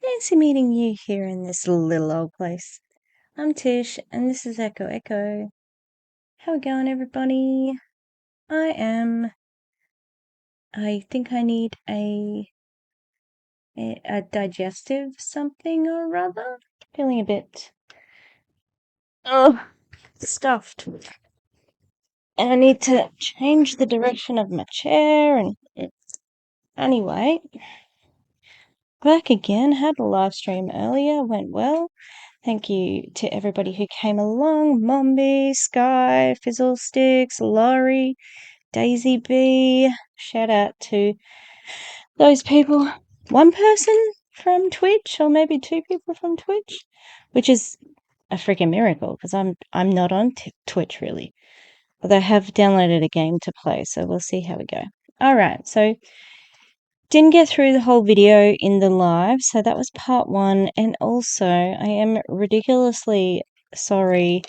Fancy meeting you here in this little old place. I'm Tish, and this is Echo Echo. How we going, everybody? I think I need a digestive something or other. Feeling a bit, stuffed. And I need to change the direction of my chair, and anyway, back again. Had a live stream earlier, went well. Thank you to everybody who came along. Mombi, Sky, Fizzlesticks, Laurie, Daisy B. Shout out to those people. One person from Twitch, or maybe two people from Twitch, which is a freaking miracle because I'm not on Twitch really. Although I have downloaded a game to play, so we'll see how we go. All right, so didn't get through the whole video in the live, so that was part one. And also, I am ridiculously sorry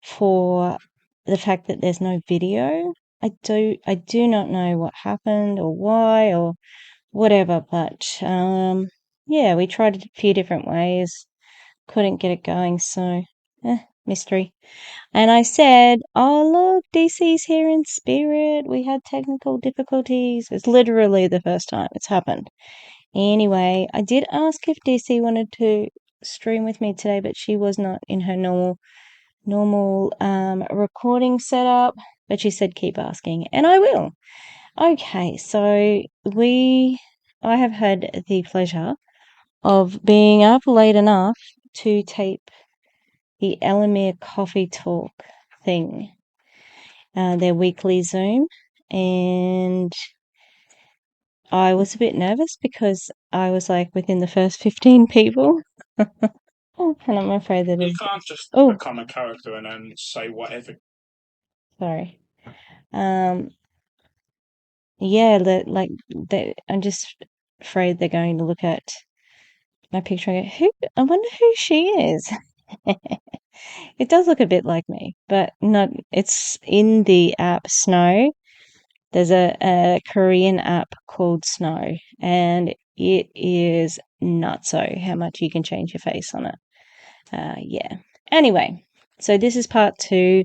for the fact that there's no video. I do not know what happened or why or whatever, but yeah, we tried a few different ways, couldn't get it going, so mystery. And I said, oh look, DC's here in spirit. We had technical difficulties. It's literally the first time it's happened. Anyway, I did ask if DC wanted to stream with me today, but she was not in her normal recording setup, but she said keep asking, and I will. Okay, so I have had the pleasure of being up late enough to tape the ELOMIR coffee talk thing, their weekly Zoom, and I was a bit nervous because I was like within the first 15 people. And I'm afraid that you can't just become a character and then say whatever. Sorry. Yeah, I'm just afraid they're going to look at my picture and go, I wonder who she is. It does look a bit like me, but not, it's in the app Snow. There's a Korean app called Snow, and it is nutso how much you can change your face on it. Yeah. Anyway, so this is part two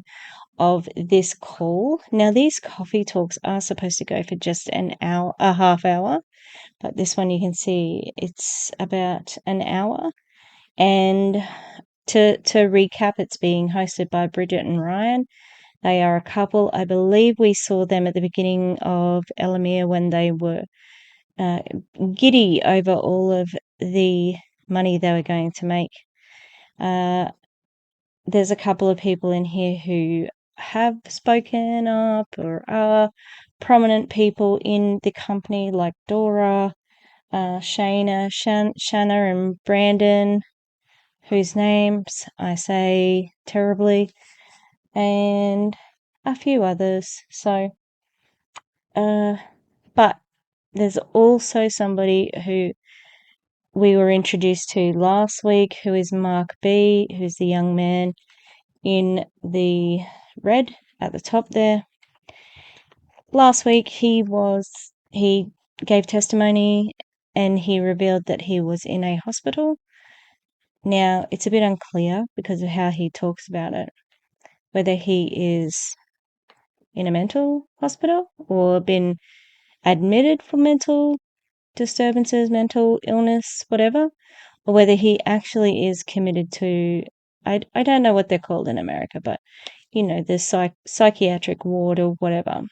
of this call. Now, these coffee talks are supposed to go for just an hour, a half hour, but this one you can see it's about an hour. And to recap, it's being hosted by Bridget and Ryan. They are a couple. I believe we saw them at the beginning of ELOMIR when they were giddy over all of the money they were going to make. There's a couple of people in here who have spoken up or are prominent people in the company, like Dora, Shanna, and Brandon, whose names I say terribly, and a few others. So, but there's also somebody who we were introduced to last week, who is Mark B, who's the young man in the red at the top there. Last week he gave testimony and he revealed that he was in a hospital. Now, it's a bit unclear because of how he talks about it, whether he is in a mental hospital or been admitted for mental disturbances, mental illness, whatever, or whether he actually is committed to, I don't know what they're called in America, but the psychiatric ward or whatever.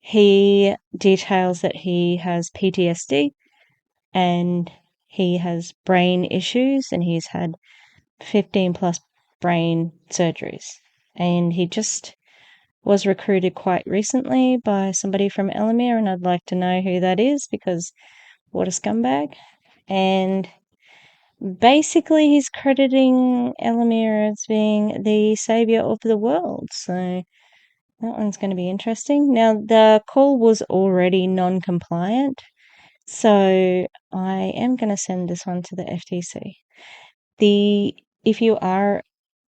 He details that he has PTSD and he has brain issues and he's had 15 plus brain surgeries. And he just was recruited quite recently by somebody from ELOMIR, and I'd like to know who that is because what a scumbag. And basically he's crediting ELOMIR as being the savior of the world. So that one's going to be interesting. Now, the call was already non-compliant, so I am going to send this one to the FTC. If you are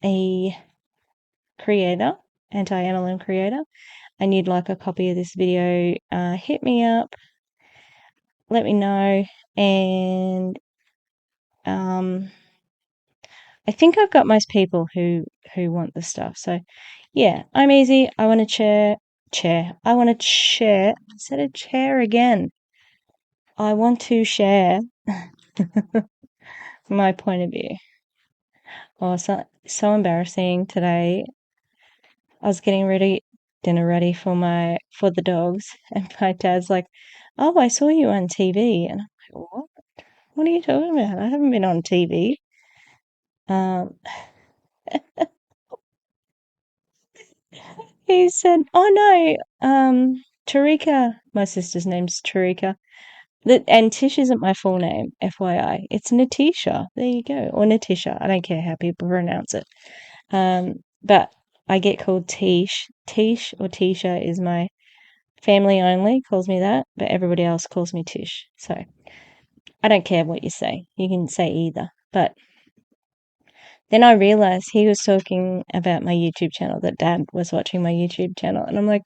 a creator, anti-MLM creator, and you'd like a copy of this video, hit me up, let me know, and I think I've got most people who want the stuff. So yeah, I'm easy. I want a chair. I want a chair. I said a chair again. I want to share my point of view. Oh, so embarrassing today. I was getting dinner ready for the dogs, and my dad's like, "Oh, I saw you on TV," and I'm like, "What? What are you talking about? I haven't been on TV." Um, he said, "Oh no, Tarika. My sister's name's Tarika. And Tish isn't my full name, FYI. It's Natisha. There you go, or Natisha. I don't care how people pronounce it. But I get called Tish. Tish or Tisha is my family only calls me that, but everybody else calls me Tish. So I don't care what you say. You can say either. But then I realized he was talking about my YouTube channel, that Dad was watching my YouTube channel, and I'm like,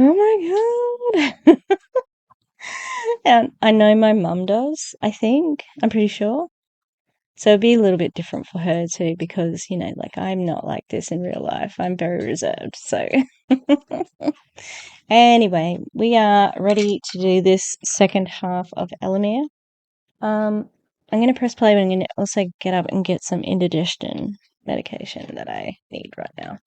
oh my God. And I know my mum does, I think. I'm pretty sure. So it'd be a little bit different for her too, because, like I'm not like this in real life. I'm very reserved. So anyway, we are ready to do this second half of ELOMIR. I'm going to press play, but I'm going to also get up and get some indigestion medication that I need right now.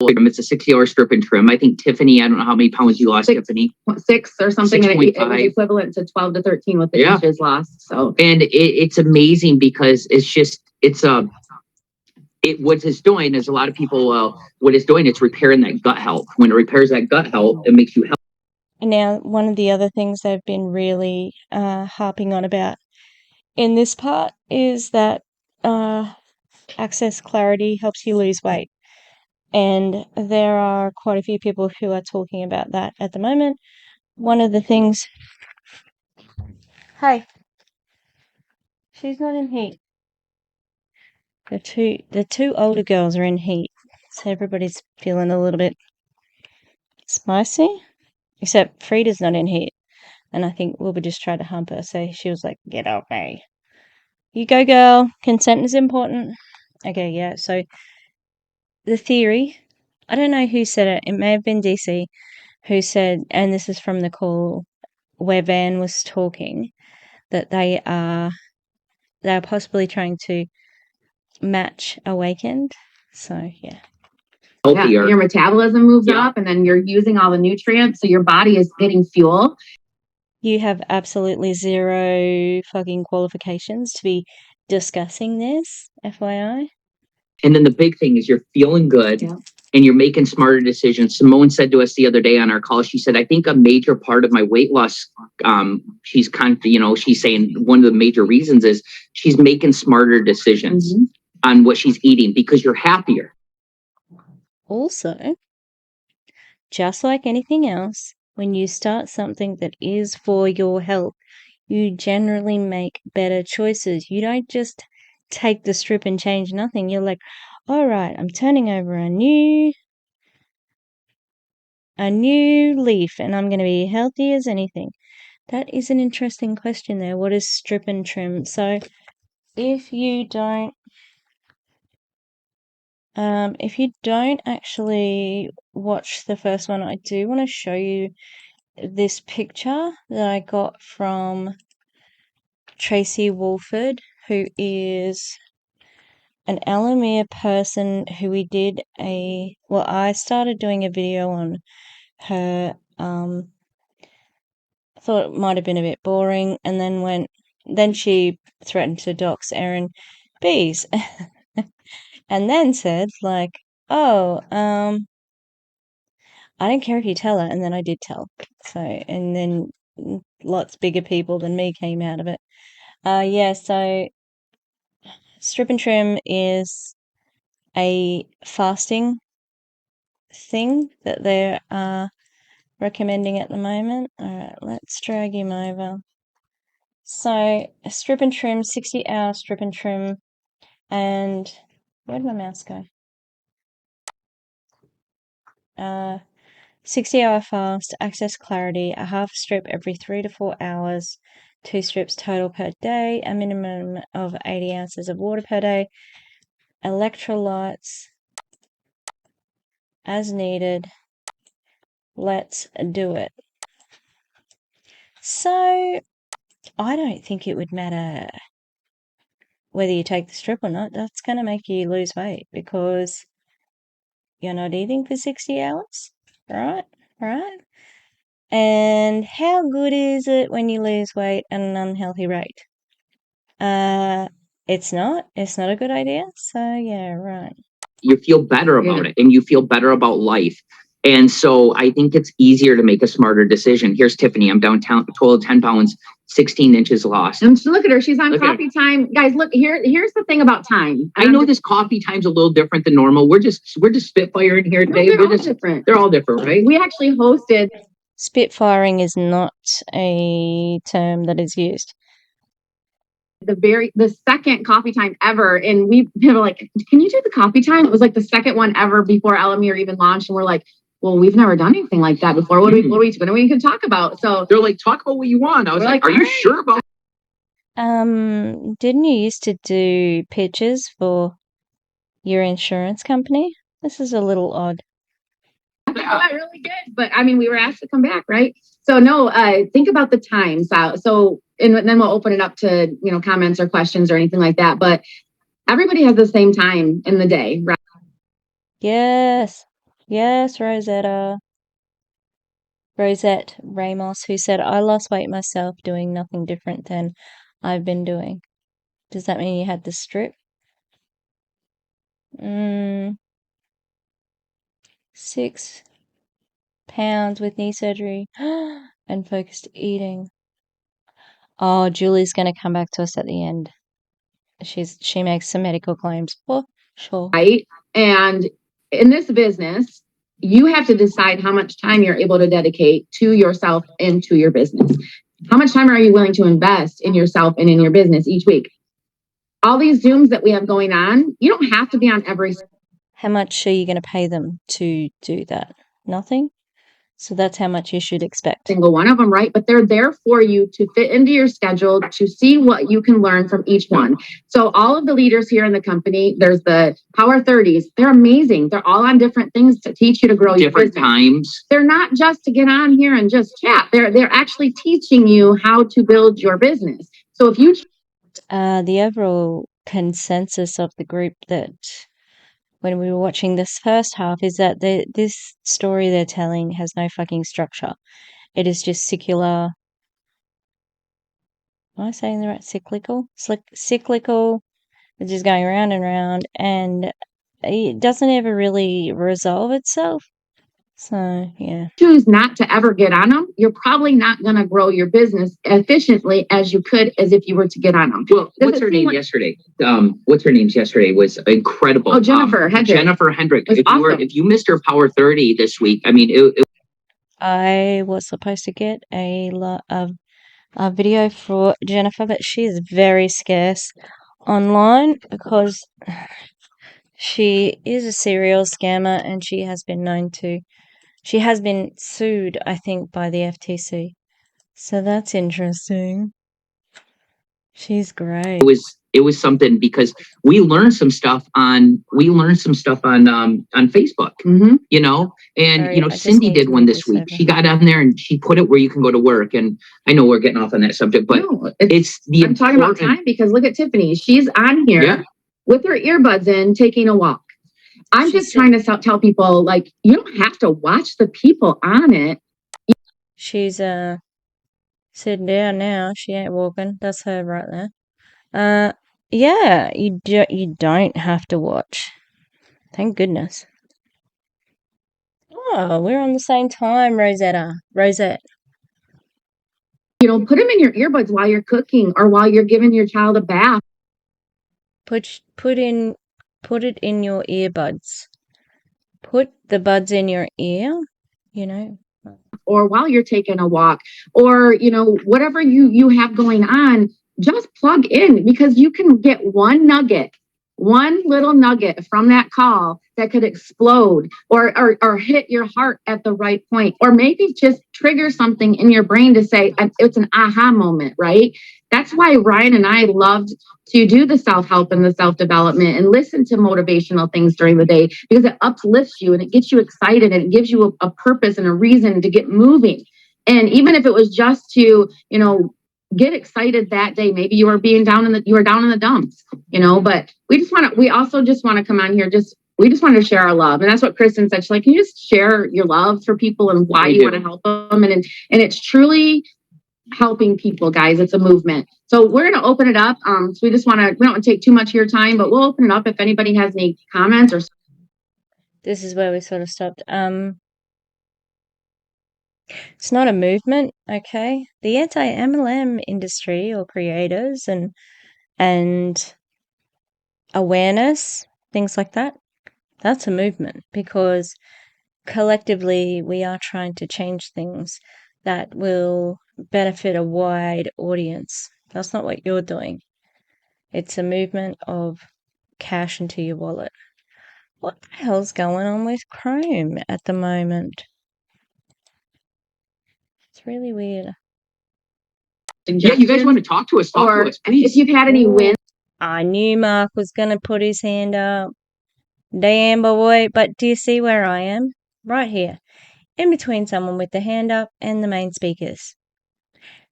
It's a 6-hour strip and trim. I think Tiffany, I don't know how many pounds you lost, Tiffany. 6 or something. 6.5. It was equivalent to 12 to 13 what the dishes lost. So, and it's amazing because what it's doing is a lot of people, what it's doing, it's repairing that gut health. When it repairs that gut health, it makes you healthy. And now, one of the other things they've been really harping on about in this part is that Access Clarity helps you lose weight. And there are quite a few people who are talking about that at the moment. One of the things... Hey, she's not in heat. The two older girls are in heat, so everybody's feeling a little bit spicy. Except Frida's not in heat, and I think Wilbur just tried to hump her, so she was like, "Get off me. You go, girl. Consent is important." Okay, yeah, so the theory, I don't know who said it. It may have been DC who said, and this is from the call where Van was talking, that they are possibly trying to match Awakened. So yeah. Healthier. your metabolism moves up, and then you're using all the nutrients, so your body is getting fuel. You have absolutely zero fucking qualifications to be discussing this, FYI. And then the big thing is you're feeling good and you're making smarter decisions. Simone said to us the other day on our call, she said, I think a major part of my weight loss, she's saying one of the major reasons is she's making smarter decisions on what she's eating because you're happier. Also, just like anything else, when you start something that is for your health, you generally make better choices. You don't just take the strip and change nothing. You're like, all right, I'm turning over a new leaf and I'm going to be healthy as anything. That is an interesting question there. What is strip and trim? So if you don't actually watch the first one, I do want to show you this picture that I got from Tracy Wolford, who is an ELOMIR person who I started doing a video on her. I thought it might have been a bit boring, and then she threatened to dox Erin Bees, and then said like, "Oh, I don't care if you tell her," and then I did tell. So, and then lots bigger people than me came out of it. Yeah. So, strip and trim is a fasting thing that they're recommending at the moment. All right, let's drag him over. So, a strip and trim, 60-hour strip and trim, and where'd my mouse go? 60-hour fast, access clarity, a half strip every 3 to 4 hours, 2 strips total per day, a minimum of 80 ounces of water per day, electrolytes as needed. Let's do it. So, I don't think it would matter whether you take the strip or not. That's going to make you lose weight because you're not eating for 60 hours, right? Right? And how good is it when you lose weight at an unhealthy rate? It's not a good idea. So yeah, right. You feel better about it and you feel better about life. And so I think it's easier to make a smarter decision. Here's Tiffany. I'm down total 10 pounds, 16 inches lost. And look at her. She's on coffee time. Guys, look, here's the thing about time. I know this coffee time's a little different than normal. We're just spitfiring here today. They're all different. They're all different, right? We actually hosted. Spitfiring is not a term that is used. The second coffee time ever, and we were like, can you do the coffee time? It was like the second one ever before ELOMIR even launched, and we're like, well, we've never done anything like that before. What are we can talk about? So they're like, talk about what you want. I was like, are you sure about? Didn't you used to do pitches for your insurance company? This is a little odd. Really good, but I mean, we were asked to come back, right? So no, think about the times. So and then we'll open it up to comments or questions or anything like that. But everybody has the same time in the day, right? Yes, Rosette Ramos, who said, I lost weight myself doing nothing different than I've been doing. Does that mean you had the strip? 6 pounds with knee surgery and focused eating. Oh, Julie's going to come back to us at the end. She makes some medical claims. Oh, sure. Right. And in this business, you have to decide how much time you're able to dedicate to yourself and to your business. How much time are you willing to invest in yourself and in your business each week? All these Zooms that we have going on, you don't have to be on every. How much are you going to pay them to do that? Nothing? So that's how much you should expect. Single one of them, right? But they're there for you to fit into your schedule, to see what you can learn from each one. So all of the leaders here in the company, there's the Power 30s. They're amazing. They're all on different things to teach you to grow your business. Different times. They're not just to get on here and just chat. They're actually teaching you how to build your business. So if you the overall consensus of the group that when we were watching this first half is that this story they're telling has no fucking structure. It is just secular. Am I saying the right? Cyclical? Cyclical. It's just going round and round, and it doesn't ever really resolve itself. So, yeah. choose not to ever get on them, you're probably not going to grow your business efficiently as you could as if you were to get on them. Well, what's her name yesterday? What's her name yesterday was incredible. Oh, Jennifer Hendrick. Jennifer Hendrick. If you missed her Power 30 this week, I mean, I was supposed to get a video for Jennifer, but she is very scarce online because she is a serial scammer and she has been sued, I think, by the FTC. So that's interesting. She's great. It was something because we learned some stuff on Facebook, and Cindy did one this week. She got on there and she put it where you can go to work. And I know we're getting off on that subject, but I'm talking about time because look at Tiffany. She's on here with her earbuds in, taking a walk. I'm just trying to tell people, like, you don't have to watch the people on it. She's sitting down now. She ain't walking. That's her right there. Yeah, you don't have to watch. Thank goodness. Oh, we're on the same time, Rosette. Put them in your earbuds while you're cooking or while you're giving your child a bath. Put it in your earbuds. Put the buds in your ear, or while you're taking a walk, or whatever you have going on, just plug in, because you can get one little nugget from that call that could explode or hit your heart at the right point, or maybe just trigger something in your brain to say it's an aha moment, right? That's why Ryan and I loved to do the self-help and the self-development and listen to motivational things during the day, because it uplifts you and it gets you excited and it gives you a purpose and a reason to get moving. And even if it was just to, get excited that day, maybe you were down in the dumps, but we also just want to come on here. We just want to share our love. And that's what Kristen said. She's like, can you just share your love for people and why you want to help them? And it's truly helping people, guys. It's a movement. So we're going to open it up. So we don't want to take too much of your time, but we'll open it up if anybody has any comments or. This is where we sort of stopped. It's not a movement, okay? The anti-MLM industry or creators and awareness, things like that, that's a movement, because collectively we are trying to change things that will benefit a wide audience. That's not what you're doing. It's a movement of cash into your wallet. What the hell's going on with Chrome at the moment? It's really weird. Yeah, you guys want to talk to us? Talk to us, please. If you've had any wins. I knew Mark was going to put his hand up. Damn, boy. But do you see where I am? Right here. In between someone with the hand up and the main speakers.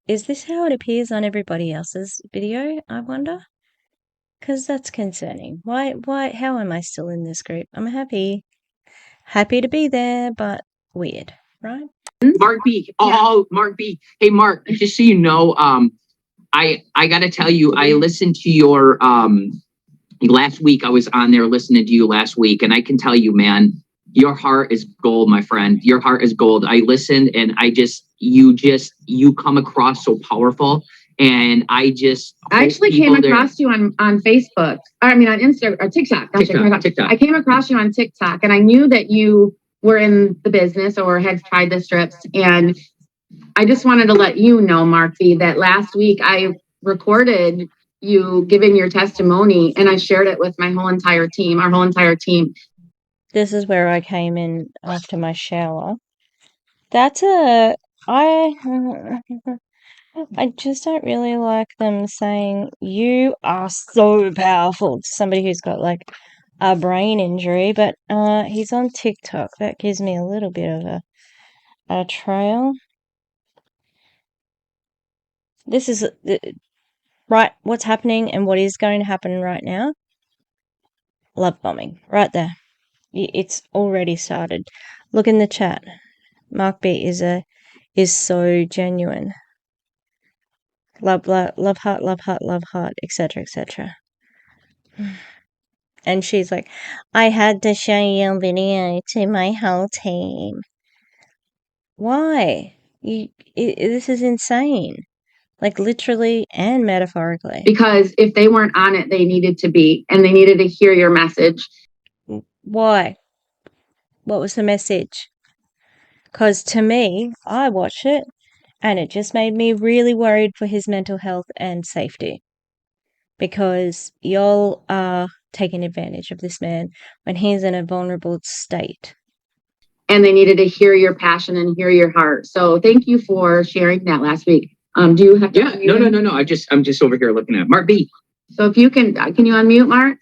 Is this how it appears on everybody else's video, I wonder? Because that's concerning. Why, how am I still in this group? I'm happy to be there, but weird, right? Mark B. Oh, Mark B. Hey, Mark, just so you know, I got to tell you, I listened to your, last week, I was on there listening to you last week, and I can tell you, man, your heart is gold, my friend. Your heart is gold. I listened, and you come across so powerful. And I actually came across you on Facebook. I mean, on Instagram or TikTok. TikTok. I came across you on TikTok, and I knew that you were in the business or had tried the strips. And I just wanted to let you know, Mark V, that last week I recorded you giving your testimony, and I shared it with our whole entire team. This is where I came in after my shower. I just don't really like them saying you are so powerful to somebody who's got like a brain injury, but he's on TikTok. That gives me a little bit of a trail. This is right, what's happening and what is going to happen right now. Love bombing, right there. It's already started. Look in the chat. Mark B is so genuine. Love heart, etc., etc. And she's like, I had to show you a video to my whole team. Why? This is insane. Like literally and metaphorically. Because if they weren't on it, they needed to be, and they needed to hear your message. Why? What was the message? Because to me, I watched it, and it just made me really worried for his mental health and safety. Because y'all are taking advantage of this man when he's in a vulnerable state. And they needed to hear your passion and hear your heart. So thank you for sharing that last week. Do you have to? Yeah, no. I'm just over here looking at Mark B. So if you can you unmute, Mark?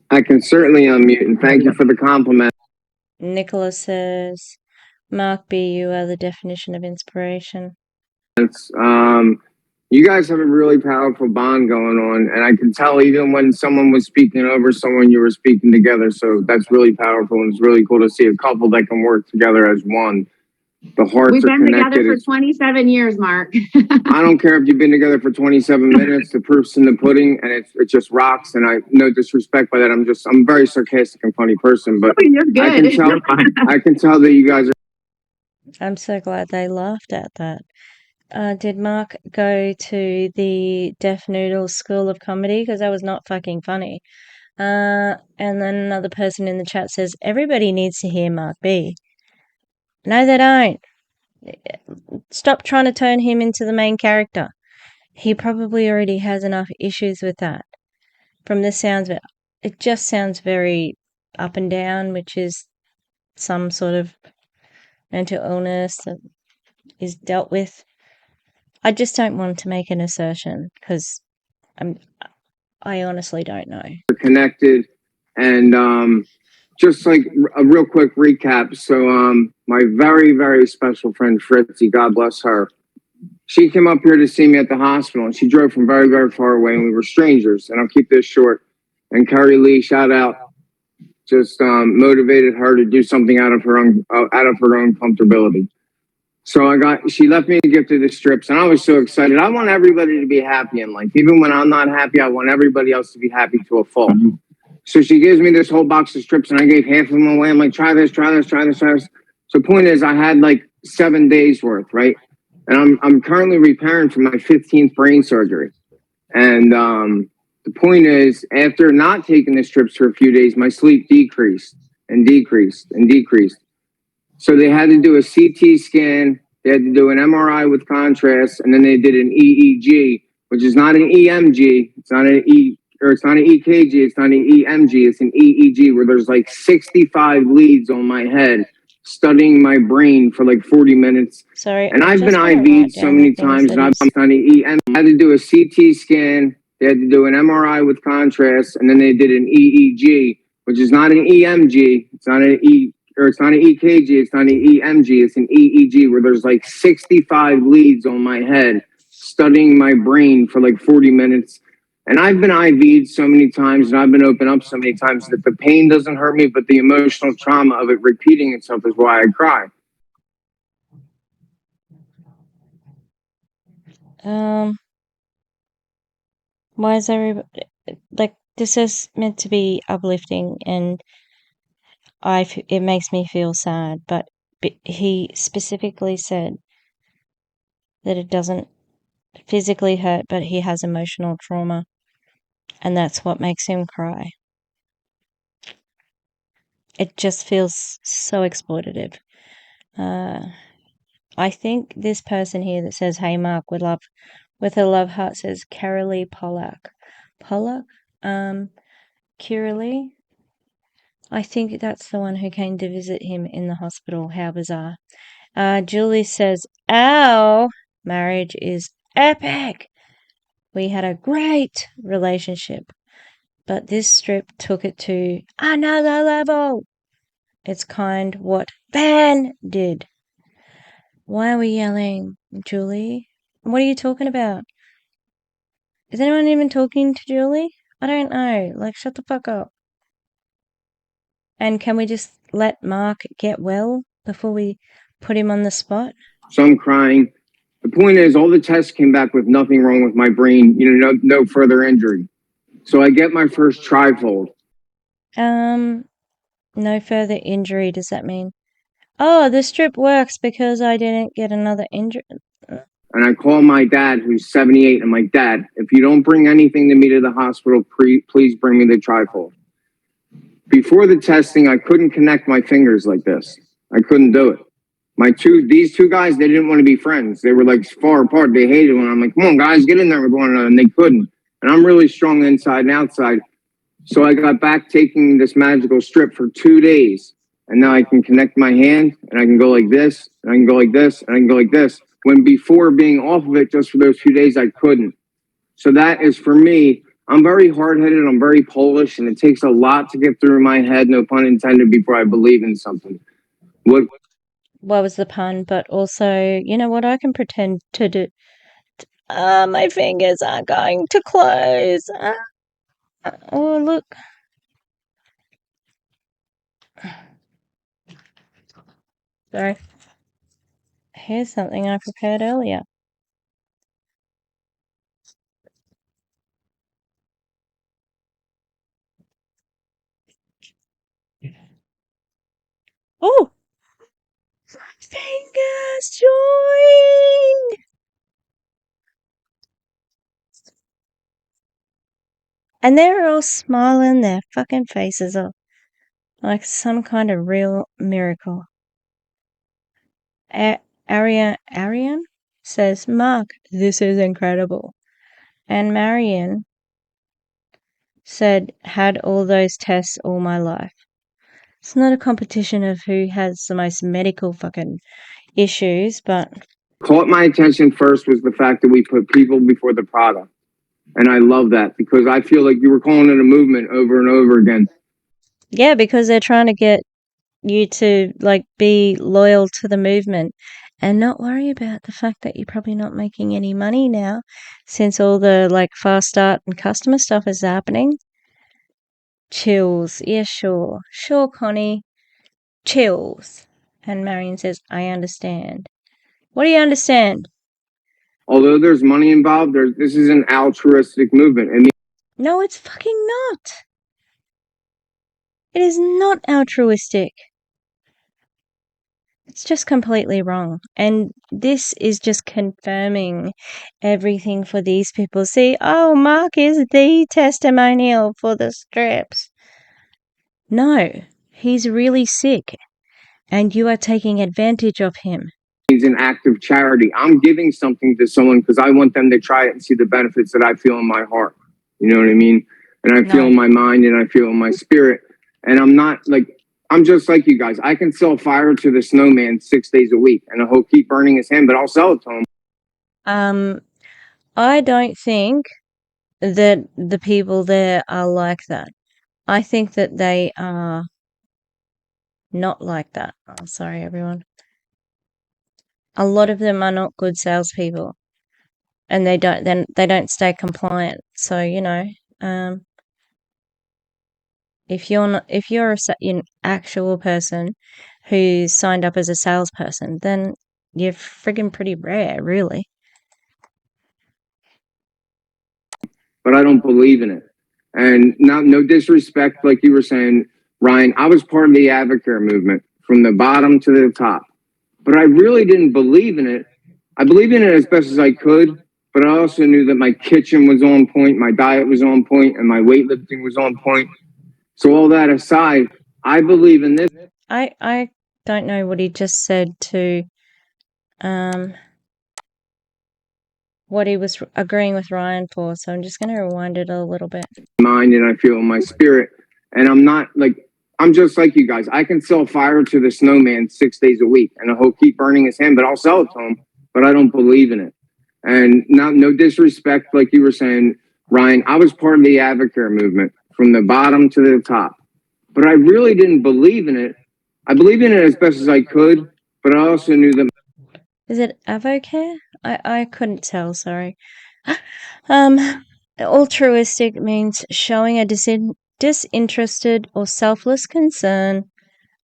I can certainly unmute, and thank you for the compliment. Nicholas says, Mark B, you are the definition of inspiration. You guys have a really powerful bond going on, and I can tell even when someone was speaking over someone, you were speaking together. So that's really powerful, and it's really cool to see a couple that can work together as one. The hearts We've been together for 27 years, Mark. I don't care if you've been together for 27 minutes. The proof's in the pudding, and it just rocks. And I no disrespect by that. I'm a very sarcastic and funny person, but you're good. I can tell that you guys are. I'm so glad they laughed at that. Did Mark go to the Deaf Noodle School of Comedy? Because that was not fucking funny. And then another person in the chat says, everybody needs to hear Mark B. No, they don't. Stop trying to turn him into the main character. He probably already has enough issues with that. From the sounds of it, it just sounds very up and down, which is some sort of mental illness that is dealt with. I just don't want to make an assertion because I honestly don't know. Connected, and just like a real quick recap. So my very, very special friend Fritzy, God bless her, she came up here to see me at the hospital, and she drove from very, very far away, and we were strangers. And I'll keep this short. And Carrie Lee, shout out, just motivated her to do something out of her own comfortability. So she left me a gift of the strips, and I was so excited. I want everybody to be happy in life. Even when I'm not happy, I want everybody else to be happy to a fault. So she gives me this whole box of strips, and I gave half of them away. I'm like, try this, try this, try this, try this. So point is, I had like 7 days worth, right? And I'm currently repairing from my 15th brain surgery. And the point is, after not taking the strips for a few days, my sleep decreased and decreased and decreased. So they had to do a CT scan, they had to do an MRI with contrast, and then they did an EEG, which is not an EMG, it's not an EKG, it's not an EMG, it's an EEG, where there's like 65 leads on my head, studying my brain for like 40 minutes. Sorry, And I've been IV'd so many times, and I've done an I had to do a CT scan, they had to do an MRI with contrast, and then they did an EEG, which is not an EMG, it's not an EKG, it's not an EMG, it's an EEG, where there's like 65 leads on my head, studying my brain for like 40 minutes. And I've been IV'd so many times, and I've been opened up so many times that the pain doesn't hurt me, but the emotional trauma of it repeating itself is why I cry. Why is everybody like, this is meant to be uplifting, and it makes me feel sad, but he specifically said that it doesn't physically hurt, but he has emotional trauma, and that's what makes him cry. It just feels so exploitative. I think this person here that says, "Hey Mark, with love," with a love heart, says Carolee Pollack. Kiralee? I think that's the one who came to visit him in the hospital. How bizarre. Julie says, "Ow, marriage is epic. We had a great relationship, but this strip took it to another level. It's kind what Van did." Why are we yelling, Julie? What are you talking about? Is anyone even talking to Julie? I don't know. Like, shut the fuck up. And can we just let Mark get well before we put him on the spot? So I'm crying. The point is, all the tests came back with nothing wrong with my brain, no further injury. So I get my first trifold. No further injury, does that mean? Oh, the strip works because I didn't get another injury. And I call my dad, who's 78. I'm like, "Dad, if you don't bring anything to me to the hospital, please bring me the trifold." Before the testing, I couldn't connect my fingers like this. I couldn't do it. These two guys, they didn't want to be friends. They were like far apart. They hated when I'm like, "Come on, guys, get in there with one another," and they couldn't. And I'm really strong inside and outside. So I got back taking this magical strip for 2 days. And now I can connect my hand, and I can go like this, and I can go like this, and I can go like this. When before being off of it just for those few days, I couldn't. So that is, for me, I'm very hard-headed, I'm very Polish, and it takes a lot to get through my head, no pun intended, before I believe in something. What was the pun? But also, you know what? I can pretend to do. My fingers are going to close. Oh, look. Sorry. Here's something I prepared earlier. Oh! Fingers joined! And they're all smiling their fucking faces off like some kind of real miracle. Arian says, "Mark, this is incredible." And Marion said, "Had all those tests all my life." It's not a competition of who has the most medical fucking issues, but caught my attention first was the fact that we put people before the product. And I love that because I feel like you were calling it a movement over and over again. yeah, because they're trying to get you to like be loyal to the movement and not worry about the fact that you're probably not making any money now since all the like fast start and customer stuff is happening. Chills. Yeah, sure. Sure, Connie. Chills. And Marion says, I understand. What do you understand? Although there's money involved, this is an altruistic movement. And No, it's fucking not. It is not altruistic. It's just completely wrong. And this is just confirming everything for these people. See, oh, Mark is the testimonial for the strips. No, he's really sick. And you are taking advantage of him. it's an act of charity. I'm giving something to someone because I want them to try it and see the benefits that I feel in my heart. You know what I mean? And I feel in my mind and I feel in my spirit. And I'm not like, I'm just like you guys. I can sell fire to the snowman 6 days a week and he'll keep burning his hand, but I'll sell it to him. I don't think that the people there are like that. I think that they are not like that. Oh, sorry, everyone. A lot of them are not good salespeople, and they don't stay compliant. So if you're an actual person who's signed up as a salesperson, then you're friggin' pretty rare, really. But I don't believe in it. And no disrespect, like you were saying, Ryan, I was part of the Advocare movement from the bottom to the top. But I really didn't believe in it. I believed in it as best as I could, but I also knew that my kitchen was on point, my diet was on point, and my weightlifting was on point. So all that aside, I believe in this. I don't know what he just said to what he was agreeing with Ryan for, so I'm just going to rewind it a little bit. Mind and I feel in my spirit. And I'm not like, I'm just like you guys. I can sell fire to the snowman 6 days a week and he'll keep burning his hand, but I'll sell it to him. But I don't believe in it. And no disrespect, like you were saying, Ryan, I was part of the Advocare movement from the bottom to the top. But I really didn't believe in it. I believed in it as best as I could, but I also knew that. Is it Avocare? I couldn't tell, sorry. Altruistic means showing a disinterested or selfless concern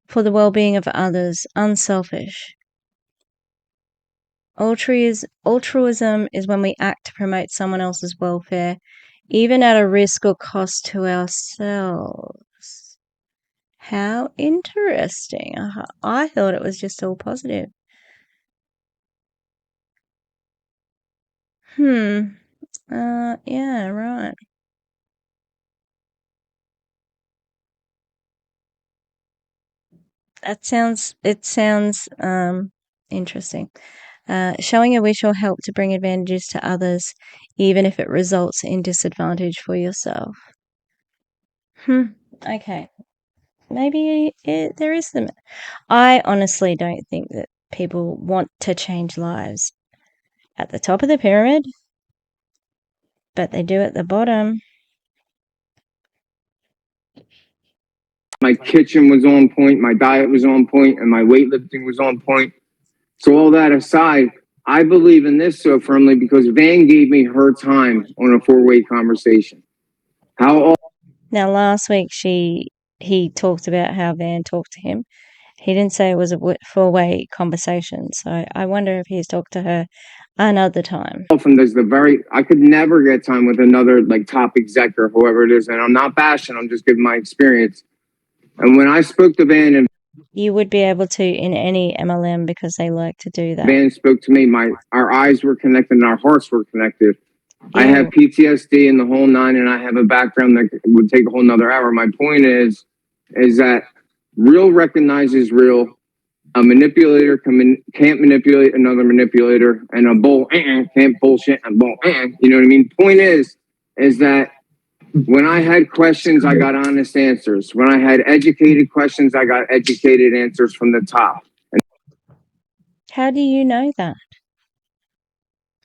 for the well-being of others, unselfish. Altruism is when we act to promote someone else's welfare, even at a risk or cost to ourselves. How interesting. I thought it was just all positive. Yeah, right. It sounds interesting. Showing a wish or help to bring advantages to others, even if it results in disadvantage for yourself. Okay. Maybe there is them. I honestly don't think that people want to change lives at the top of the pyramid, but they do at the bottom. My kitchen was on point, my diet was on point, and my weightlifting was on point. So all that aside, I believe in this so firmly because Van gave me her time on a 4-way conversation. Now, last week he talked about how Van talked to him. He didn't say it was a 4-way conversation, so I wonder if he's talked to her another time. Often there's I could never get time with another like top exec or whoever it is, and I'm not bashing, I'm just giving my experience. And when I spoke to Van, and you would be able to in any MLM because they like to do that. Van spoke to me, our eyes were connected and our hearts were connected. Yeah. I have PTSD and the whole nine, and I have a background that would take a whole nother hour. My point is that real recognizes real. A manipulator can't manipulate another manipulator, and a bull can't bullshit and bull. You know what I mean? Point is that When I had questions, I got honest answers. When I had educated questions, I got educated answers from the top. How do you know that?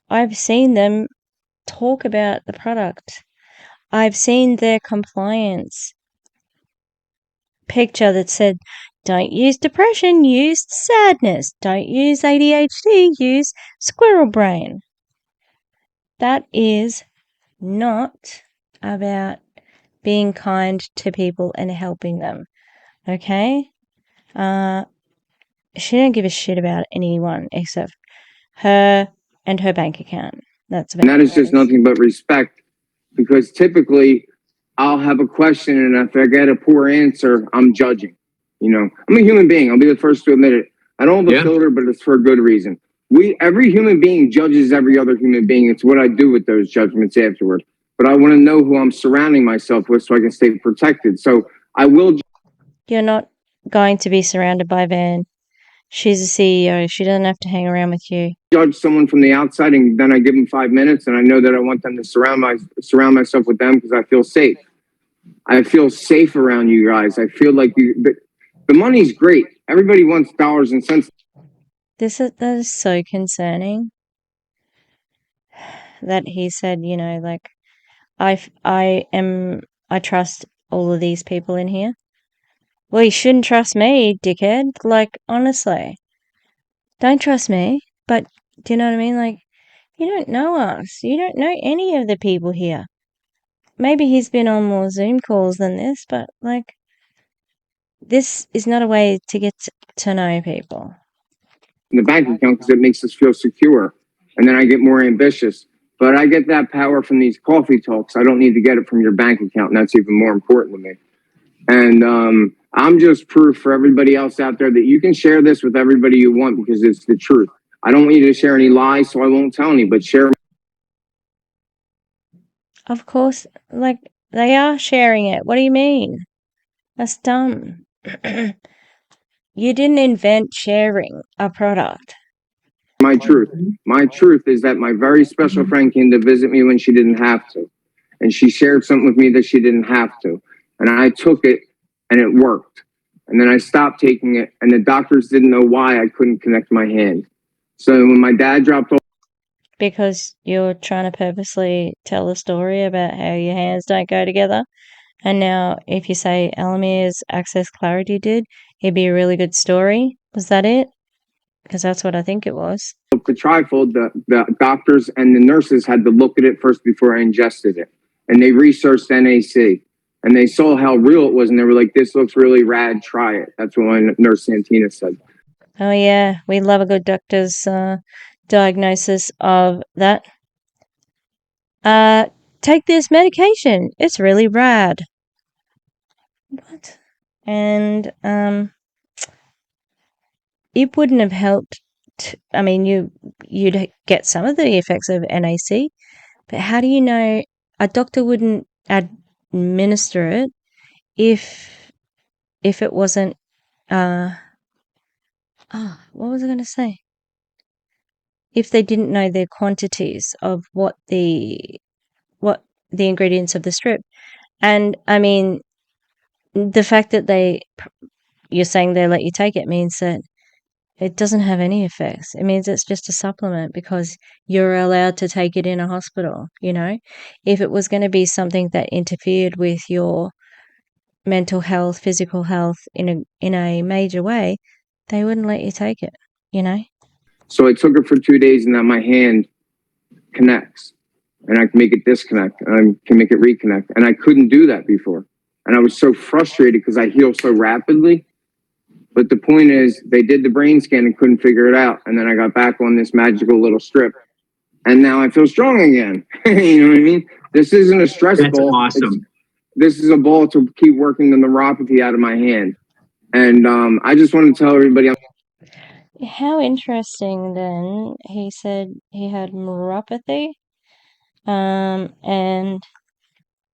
I've seen them talk about the product. I've seen their compliance picture that said, don't use depression, use sadness. Don't use ADHD, use squirrel brain. That is not about being kind to people and helping them. Okay? She don't give a shit about anyone except her and her bank account. That's about And that is just nothing but respect, because typically I'll have a question and if I get a poor answer, I'm judging. You know, I'm a human being. I'll be the first to admit it. I don't have a filter, but it's for a good reason. Every human being judges every other human being. It's what I do with those judgments afterward. But I want to know who I'm surrounding myself with so I can stay protected. So I will. You're not going to be surrounded by Van. She's a CEO. She doesn't have to hang around with you. Judge someone from the outside, and then I give them 5 minutes, and I know that I want them to surround myself with them because I feel safe. I feel safe around you guys. I feel like the money's great. Everybody wants dollars and cents. That is so concerning. That he said, you know, like, I trust all of these people in here. Well, you shouldn't trust me, dickhead. Like, honestly. Don't trust me, but do you know what I mean? Like, you don't know us. You don't know any of the people here. Maybe he's been on more Zoom calls than this, but, like, this is not a way to get to know people. In the bank account because it makes us feel secure. And then I get more ambitious. But I get that power from these coffee talks. I don't need to get it from your bank account. And that's even more important to me. And I'm just proof for everybody else out there that you can share this with everybody you want because it's the truth. I don't want you to share any lies, so I won't tell any, but share. Of course, like, they are sharing it. What do you mean? That's dumb. You didn't invent sharing a product. My truth. My truth is that my very special friend came to visit me when she didn't have to. And she shared something with me that she didn't have to. And I took it and it worked. And then I stopped taking it and the doctors didn't know why I couldn't connect my hand. So when my dad dropped off. Because you're trying to purposely tell a story about how your hands don't go together. And now if you say ELOMIR's Access Clarity did, it'd be a really good story. Was that it? Because that's what I think it was. The trifold, the doctors and the nurses had to look at it first before I ingested it. And they researched NAC. And they saw how real it was. And they were like, this looks really rad. Try it. That's what my nurse Santina said. Oh, yeah. We love a good doctor's diagnosis of that. Take this medication. It's really rad. What? And it wouldn't have helped. I mean, you'd get some of the effects of NAC, but how do you know a doctor wouldn't administer it if it wasn't? What was I going to say? If they didn't know the quantities of what the ingredients of the strip, and I mean, the fact that you're saying they let you take it means that it doesn't have any effects. It means it's just a supplement because you're allowed to take it in a hospital, you know? If it was going to be something that interfered with your mental health, physical health in a major way, they wouldn't let you take it, you know? So I took it for 2 days and now my hand connects and I can make it disconnect and I can make it reconnect. And I couldn't do that before. And I was so frustrated because I heal so rapidly. But the point is, they did the brain scan and couldn't figure it out. And then I got back on this magical little strip. And now I feel strong again. You know what I mean? This isn't a stress ball. That's awesome. This is a ball to keep working the neuropathy out of my hand. And I just want to tell everybody. How interesting then. He said he had neuropathy. And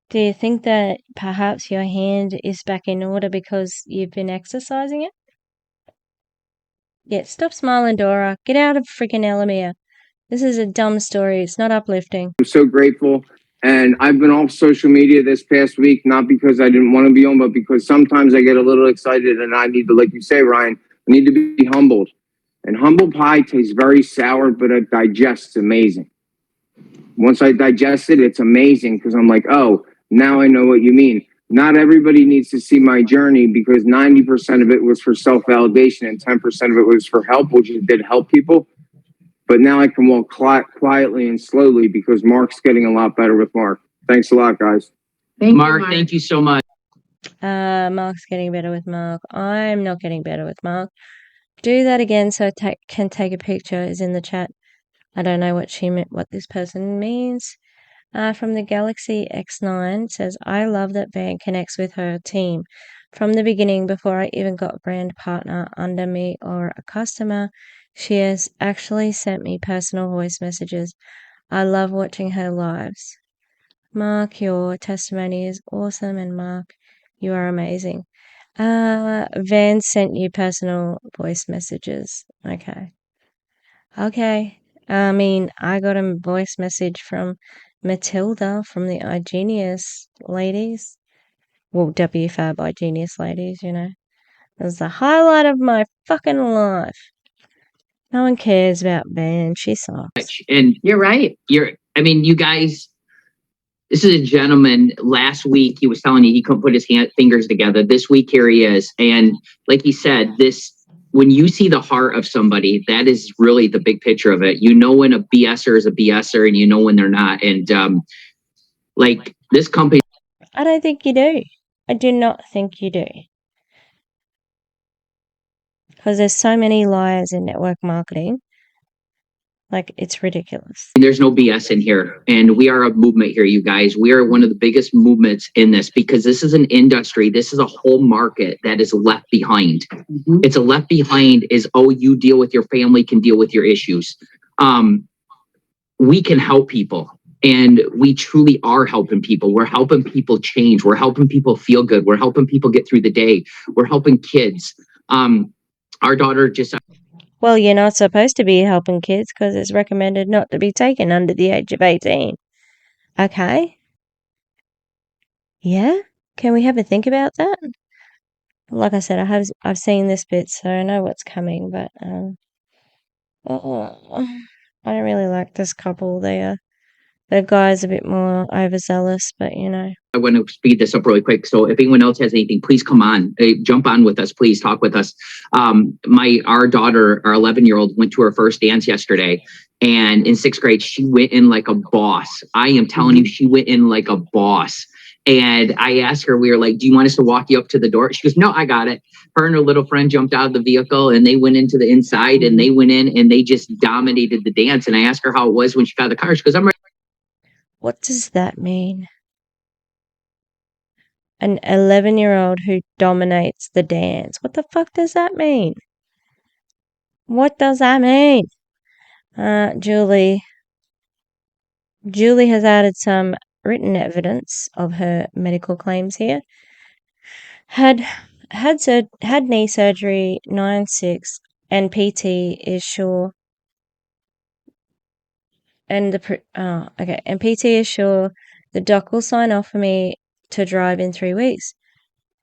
do you think that perhaps your hand is back in order because you've been exercising it? Yeah, stop smiling, Dora. Get out of freaking ELOMIR. This is a dumb story. It's not uplifting. I'm so grateful. And I've been off social media this past week, not because I didn't want to be on, but because sometimes I get a little excited and I need to, like you say, Ryan, I need to be humbled. And humble pie tastes very sour, but it digests amazing. Once I digest it, it's amazing because I'm like, oh, now I know what you mean. Not everybody needs to see my journey because 90% of it was for self-validation and 10% of it was for help, which it did help people. But now I can walk quietly and slowly because Mark's getting a lot better with Mark. Thanks a lot, guys. Mark, thank you so much. Mark's getting better with Mark. I'm not getting better with Mark. Do that again so I can take a picture is in the chat. I don't know what this person means. From the Galaxy X9 says, I love that Van connects with her team. From the beginning, before I even got a brand partner under me or a customer, she has actually sent me personal voice messages. I love watching her lives. Mark, your testimony is awesome, and Mark, you are amazing. Van sent you personal voice messages. Okay. I mean, I got a voice message from Matilda from the iGenius ladies. Well, WFAB iGenius ladies, you know. It was the highlight of my fucking life. No one cares about Van. She sucks. And You're right. you guys, this is a gentleman. Last week, he was telling you he couldn't put his fingers together. This week, here he is. And like he said, when you see the heart of somebody, that is really the big picture of it. You know when a BSer is a BSer and you know when they're not. And like this company. I don't think you do. I do not think you do. Because there's so many liars in network marketing. Like, it's ridiculous. There's no BS in here. And we are a movement here, you guys. We are one of the biggest movements in this because this is an industry. This is a whole market that is left behind. Mm-hmm. It's a left behind is, oh, you deal with your family, can deal with your issues. We can help people. And we truly are helping people. We're helping people change. We're helping people feel good. We're helping people get through the day. We're helping kids. Our daughter just... Well, you're not supposed to be helping kids because it's recommended not to be taken under the age of 18. Okay? Yeah? Can we have a think about that? Like I said, I've seen this bit, so I know what's coming, but I don't really like this couple. The guy's a bit more overzealous, but you know. I want to speed this up really quick. So if anyone else has anything, please come on. Jump on with us. Please talk with us. Our daughter, our 11-year-old, went to her first dance yesterday. And in 6th grade, she went in like a boss. I am telling you, she went in like a boss. And I asked her, we were like, do you want us to walk you up to the door? She goes, no, I got it. Her and her little friend jumped out of the vehicle and they went into the inside and they went in and they just dominated the dance. And I asked her how it was when she got out of the car. She goes, I'm ready. What does that mean? An 11-year-old who dominates the dance. What the fuck does that mean? What does that mean? Julie has added some written evidence of her medical claims here. Had knee surgery 9/6 and PT is sure. And and PT is sure the doc will sign off for me to drive in 3 weeks,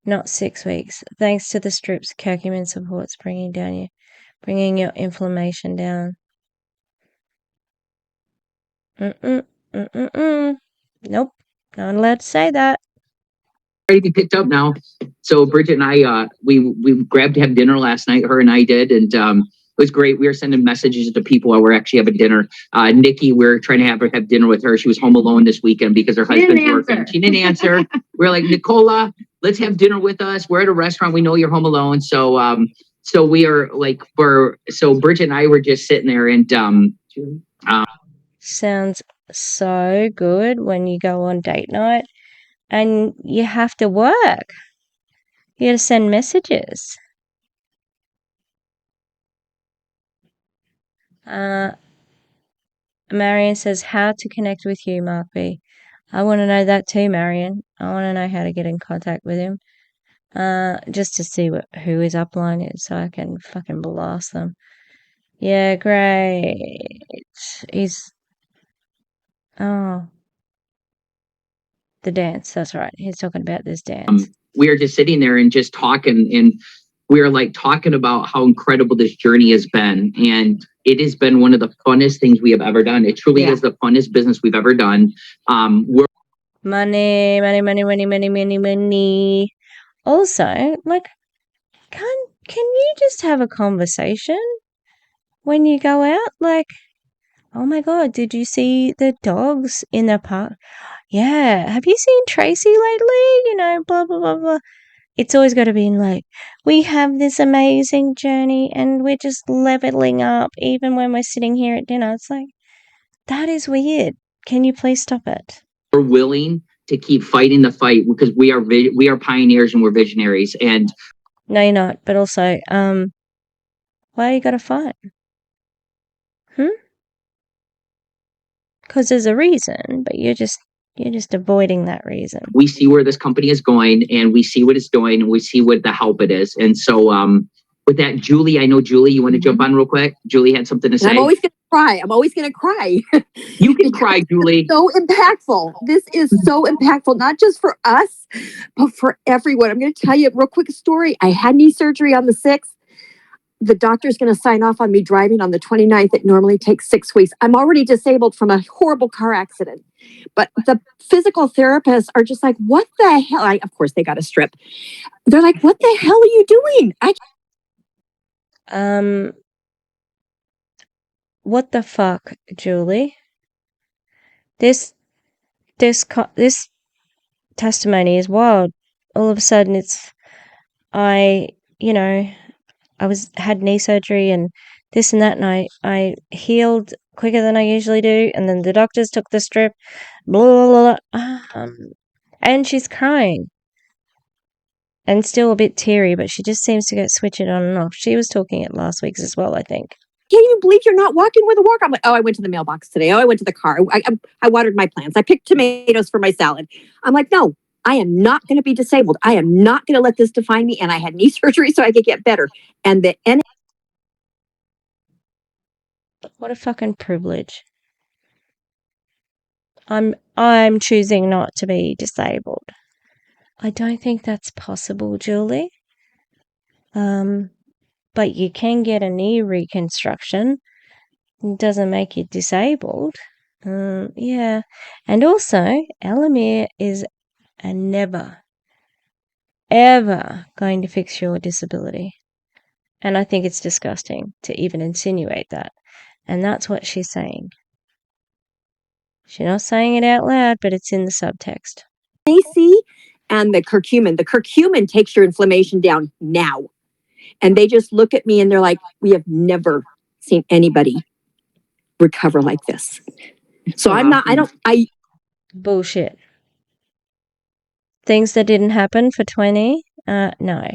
not 6 weeks. Thanks to the strips, curcumin supports bringing your inflammation down. Nope, not allowed to say that. Ready to be picked up now. So Bridget and I, we grabbed to have dinner last night. Her and I did, and it was great. We were sending messages to people while we're actually having dinner. Nikki, we're trying to have dinner with her. She was home alone this weekend because her husband's working. She didn't answer. We're like, Nicola, let's have dinner with us. We're at a restaurant. We know you're home alone. So we are like, so Bridget and I were just sitting there and sounds so good when you go on date night and you have to work. You got to send messages. Marion says, how to connect with you, Mark B. I want to know that too, Marion. I want to know how to get in contact with him. Just to see who his upline is so I can fucking blast them. Yeah, great. The dance, that's right. He's talking about this dance. We are just sitting there and just talking, and we are like talking about how incredible this journey has been. And it has been one of the funnest things we have ever done. It truly is the funnest business we've ever done. Money, money, money, money, money, money, money. Also, like, can you just have a conversation when you go out? Like, oh my God, did you see the dogs in the park? Yeah. Have you seen Tracy lately? You know, blah, blah, blah, blah. It's always got to be like, we have this amazing journey and we're just leveling up even when we're sitting here at dinner. It's like, that is weird. Can you please stop it? We're willing to keep fighting the fight because we are pioneers and we're visionaries. And no, you're not. But also, why you got to fight? Because there's a reason, but you're just avoiding that reason. We see where this company is going, and we see what it's doing, and we see what the help it is. And so, with that, Julie, I know Julie, you want to jump on real quick? Julie had something to say. I'm always going to cry. I'm always going to cry. You can cry, Julie. So impactful. This is so impactful, not just for us, but for everyone. I'm going to tell you a real quick story. I had knee surgery on the 6th. The doctor's going to sign off on me driving on the 29th. It normally takes 6 weeks. I'm already disabled from a horrible car accident. But the physical therapists are just like, what the hell? Of course, they got a strip. They're like, what the hell are you doing? What the fuck, Julie? This testimony is wild. All of a sudden, I had knee surgery and this and that, and I healed quicker than I usually do, and then the doctors took the strip, blah, blah, blah. And she's crying. And still a bit teary, but she just seems to get switching on and off. She was talking at last week's as well, I think. Can't even believe you're not walking with a walker. I'm like, oh, I went to the mailbox today. Oh, I went to the car. I watered my plants. I picked tomatoes for my salad. I'm like, no, I am not going to be disabled. I am not going to let this define me. And I had knee surgery so I could get better. And What a fucking privilege. I'm choosing not to be disabled. I don't think that's possible, Julie. But you can get a knee reconstruction. It doesn't make you disabled. Yeah. And also, ELOMIR is never, ever going to fix your disability. And I think it's disgusting to even insinuate that. And that's what she's saying. She's not saying it out loud, but it's in the subtext. AC and the curcumin. The curcumin takes your inflammation down now. And they just look at me and they're like, we have never seen anybody recover like this. So Bullshit. Things that didn't happen for 20? No.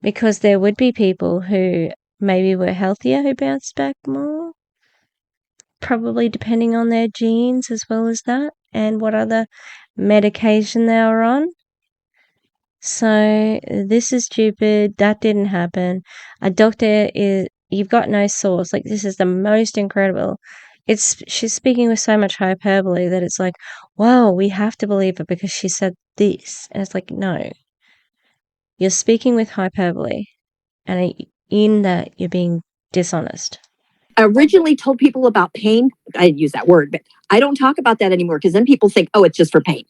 Because there would be people who maybe were healthier who bounced back more. Probably depending on their genes as well as that and what other medication they were on. So this is stupid. That didn't happen. You've got no source. Like, this is the most incredible. She's speaking with so much hyperbole that it's like, wow, we have to believe her because she said this. And it's like, no. You're speaking with hyperbole. And in that, you're being dishonest. I originally told people about pain. I didn't use that word, but I don't talk about that anymore because then people think, oh, it's just for pain.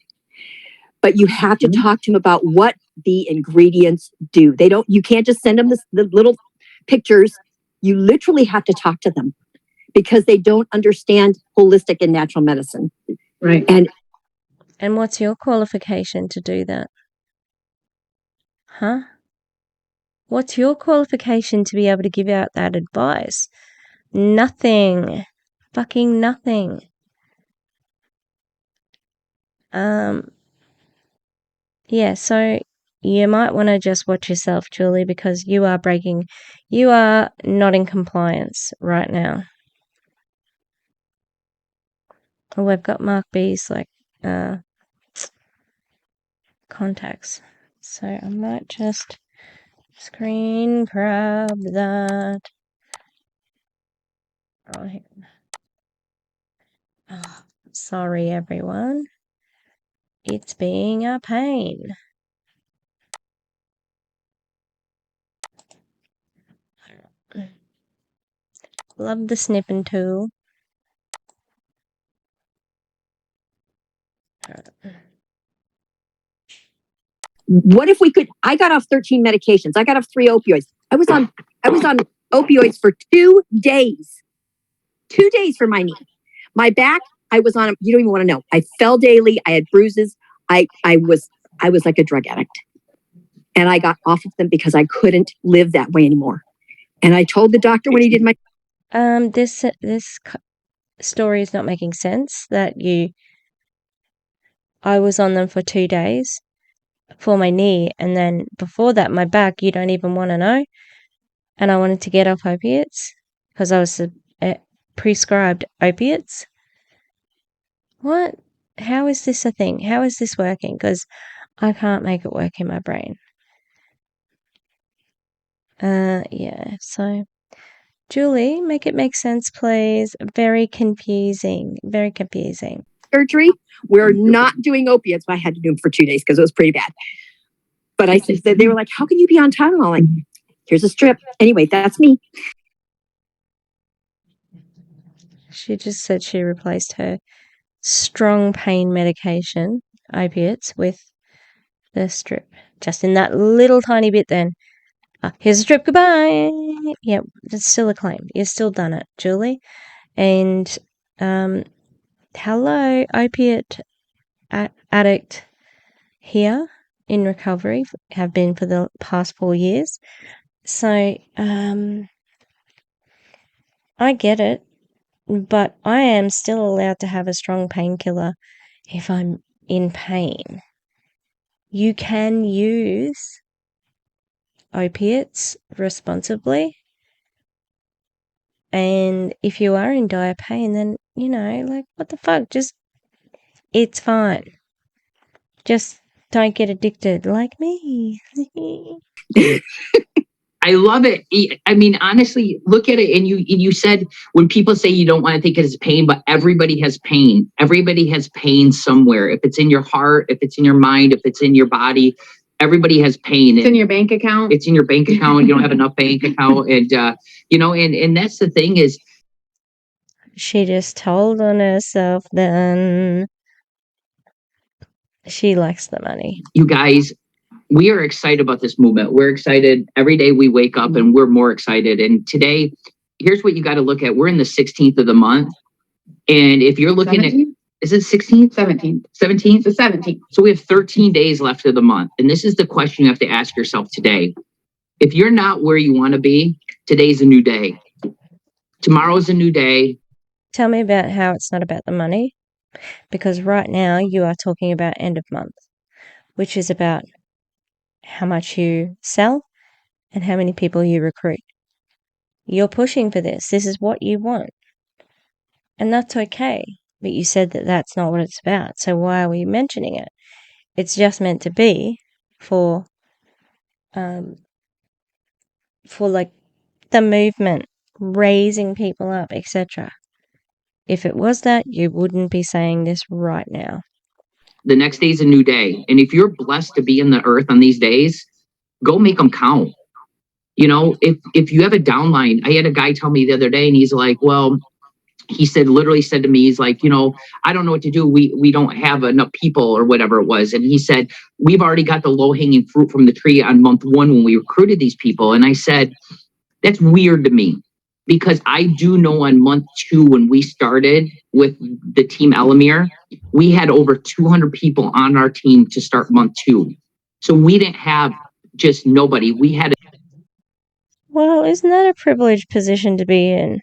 But you have to talk to them about what the ingredients do. You can't just send them the little pictures. You literally have to talk to them because they don't understand holistic and natural medicine. Right. And what's your qualification to do that? Huh? What's your qualification to be able to give out that advice? Nothing. Fucking nothing. Yeah, so you might want to just watch yourself, Julie, because you are not in compliance right now. Oh, we've got Mark B's contacts. So I might just screen grab that. Oh, sorry, everyone. It's being a pain. Love the snipping tool. What if we could? I got off 13 medications. I got off 3 opioids. I was on opioids for 2 days. 2 days for my knee. My back, I was on. You don't even want to know. I fell daily. I had bruises. I was like a drug addict, and I got off of them because I couldn't live that way anymore. And I told the doctor when he did my This story is not making sense. I was on them for 2 days for my knee, and then before that, my back. You don't even want to know. And I wanted to get off opiates because I was prescribed opiates. What? How is this a thing? How is this working? Because I can't make it work in my brain. Yeah, so Julie, make it make sense, please. Very confusing. Very confusing. surgery. We're not doing opiates. I had to do them for 2 days because it was pretty bad. But I said, they were like, how can you be on Tylenol? Like, here's a strip. Anyway, that's me. She just said she replaced her strong pain medication, opiates, with the strip. Just in that little tiny bit then. Here's a strip, goodbye. Yeah, that's still a claim. You've still done it, Julie. And, hello, opiate addict here in recovery, have been for the past 4 years. So, I get it, but I am still allowed to have a strong painkiller if I'm in pain. You can use opiates responsibly, and if you are in dire pain, then, like, what the fuck, it's fine. Just don't get addicted like me. I love it. I mean, honestly, look at it. And you said when people say you don't want to think it as pain, but everybody has pain. Everybody has pain somewhere. If it's in your heart, if it's in your mind, if it's in your body, everybody has pain. It's in your bank account. It's in your bank account. You don't have enough bank account. And, and that's the thing is. She just told on herself then. She likes the money. You guys, we are excited about this movement. We're excited. Every day we wake up and we're more excited. And today, here's what you got to look at. We're in the 16th of the month. And if you're looking 17th? Is it 16th? 17th. 17th? The 17th. So we have 13 days left of the month. And this is the question you have to ask yourself today. If you're not where you want to be, today's a new day. Tomorrow's a new day. Tell me about how it's not about the money. Because right now you are talking about end of month, which is about how much you sell and how many people you recruit. You're pushing for this. This is what you want. And that's okay. But you said that that's not what it's about. So why are we mentioning it? It's just meant to be for like the movement, raising people up, etc. If it was that, you wouldn't be saying this right now. The next day is a new day. And if you're blessed to be in the earth on these days, go make them count. If you have a downline, I had a guy tell me the other day, and he's like, well, he literally said to me, he's like, I don't know what to do. We don't have enough people or whatever it was. And he said, we've already got the low hanging fruit from the tree on month 1 when we recruited these people. And I said, that's weird to me, because I do know on month 2, when we started with the team ELOMIR, we had over 200 people on our team to start month 2. So we didn't have just nobody. We had. Well, isn't that a privileged position to be in?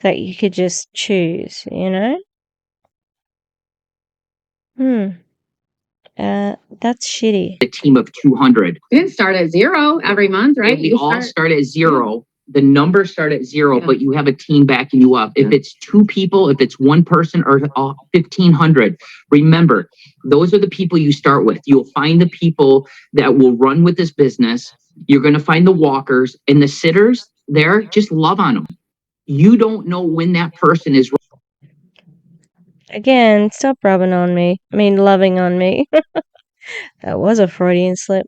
That you could just choose, That's shitty. A team of 200. We didn't start at 0 every month, right? We all start at 0. The numbers start at 0, but you have a team backing you up. If it's 2 people, if it's 1 person, or 1,500, remember, those are the people you start with. You'll find the people that will run with this business. You're going to find the walkers and the sitters there. Just love on them. You don't know when that person is. Again, stop rubbing on me. I mean, loving on me. That was a Freudian slip.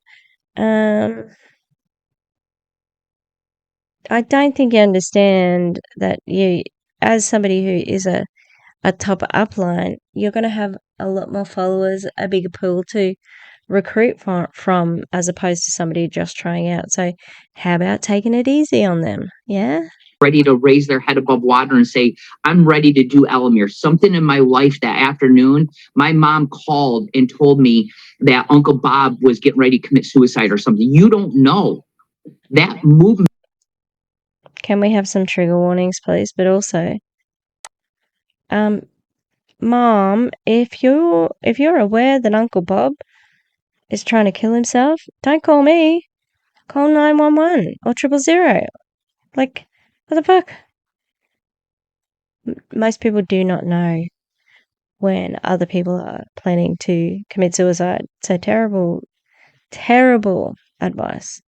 I don't think you understand that you, as somebody who is a top upline, you're going to have a lot more followers, a bigger pool to recruit from as opposed to somebody just trying out. So how about taking it easy on them? Yeah. Ready to raise their head above water and say, I'm ready to do ELOMIR. Something in my life that afternoon, my mom called and told me that Uncle Bob was getting ready to commit suicide or something. You don't know. That movement. Can we have some trigger warnings, please? But also, Mom, if you're aware that Uncle Bob is trying to kill himself, don't call me. Call 911 or 000. Like, what the fuck? Most people do not know when other people are planning to commit suicide. So terrible, terrible advice.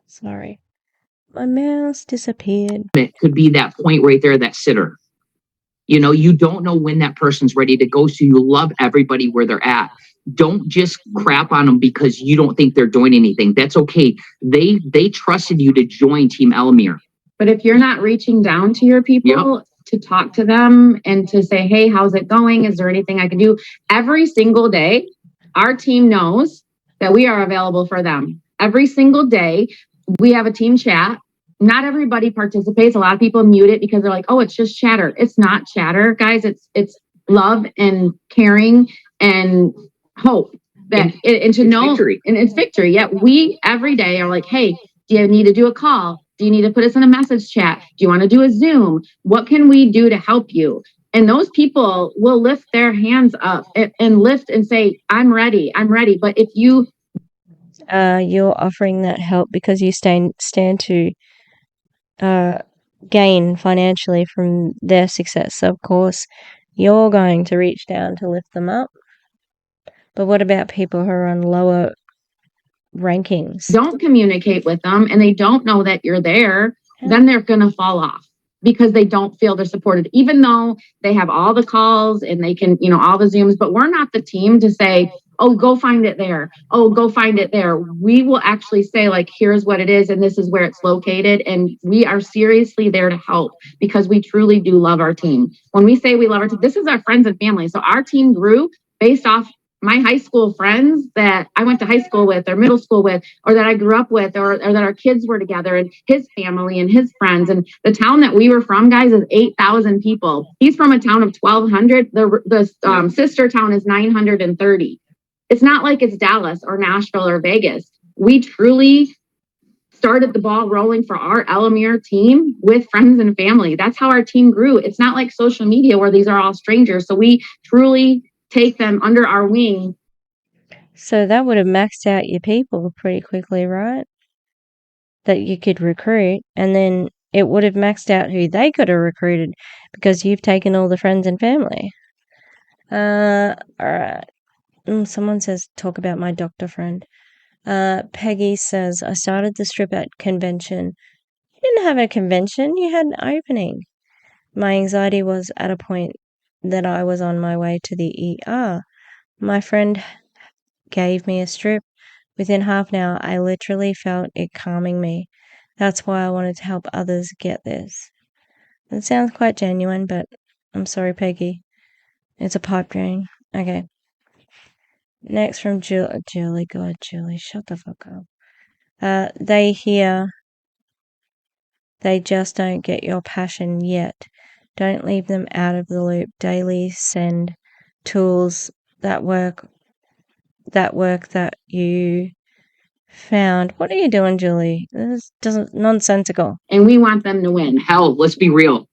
Sorry. My mouse disappeared. It could be that point right there, that sitter. You know, you don't know when that person's ready to go. So you love everybody where they're at. Don't just crap on them because you don't think they're doing anything. That's okay. They trusted you to join Team ELOMIR. But if you're not reaching down to your people to talk to them and to say, hey, how's it going? Is there anything I can do? Every single day, our team knows that we are available for them. Every single day, we have a team chat. Not everybody participates. A lot of people mute it because they're like, oh, it's just chatter. It's not chatter, guys. It's love and caring and hope that and to know victory. And it's victory. Yeah, we every day are like, hey, do you need to do a call? Do you need to put us in a message chat? Do you want to do a Zoom? What can we do to help you? And those people will lift their hands up and lift and say, I'm ready. I'm ready. But if you're offering that help because you stand to gain financially from their success. So of course, you're going to reach down to lift them up. But what about people who are on lower rankings? Don't communicate with them and they don't know that you're there, then they're going to fall off because they don't feel they're supported, even though they have all the calls and they can, all the Zooms, but we're not the team to say, oh, go find it there. Oh, go find it there. We will actually say, like, here's what it is and this is where it's located. And we are seriously there to help because we truly do love our team. When we say we love our team, this is our friends and family. So our team grew based off my high school friends that I went to high school with or middle school with, or that I grew up with, or that our kids were together, and his family and his friends. And the town that we were from, guys, is 8,000 people. He's from a town of 1,200. The sister town is 930. It's not like it's Dallas or Nashville or Vegas. We truly started the ball rolling for our ELOMIR team with friends and family. That's how our team grew. It's not like social media where these are all strangers. So we truly take them under our wing. So that would have maxed out your people pretty quickly, right? That you could recruit, and then it would have maxed out who they could have recruited because you've taken all the friends and family. All right. Someone says, talk about my doctor friend. Peggy says, I started the strip at convention. You didn't have a convention, you had an opening. My anxiety was at a point that I was on my way to the ER. My friend gave me a strip. Within half an hour, I literally felt it calming me. That's why I wanted to help others get this. It sounds quite genuine, but I'm sorry, Peggy. It's a pipe dream. Okay. Next from Julie. God, Julie, shut the fuck up. They hear they just don't get your passion yet. Don't leave them out of the loop. Daily send tools that work that you found. What are you doing, Julie? This doesn't nonsensical. And we want them to win. Hell, let's be real.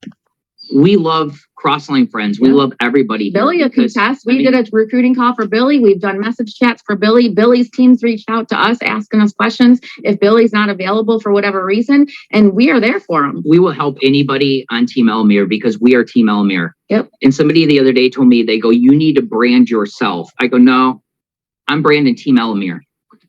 We love cross-line friends. We love everybody. Billy, a contest. We did a recruiting call for Billy. We've done message chats for Billy. Billy's teams reached out to us asking us questions if Billy's not available for whatever reason, and we are there for him. We will help anybody on Team ELOMIR because we are Team ELOMIR. Yep. And somebody the other day told me, they go, you need to brand yourself. I go, no, I'm branding Team ELOMIR.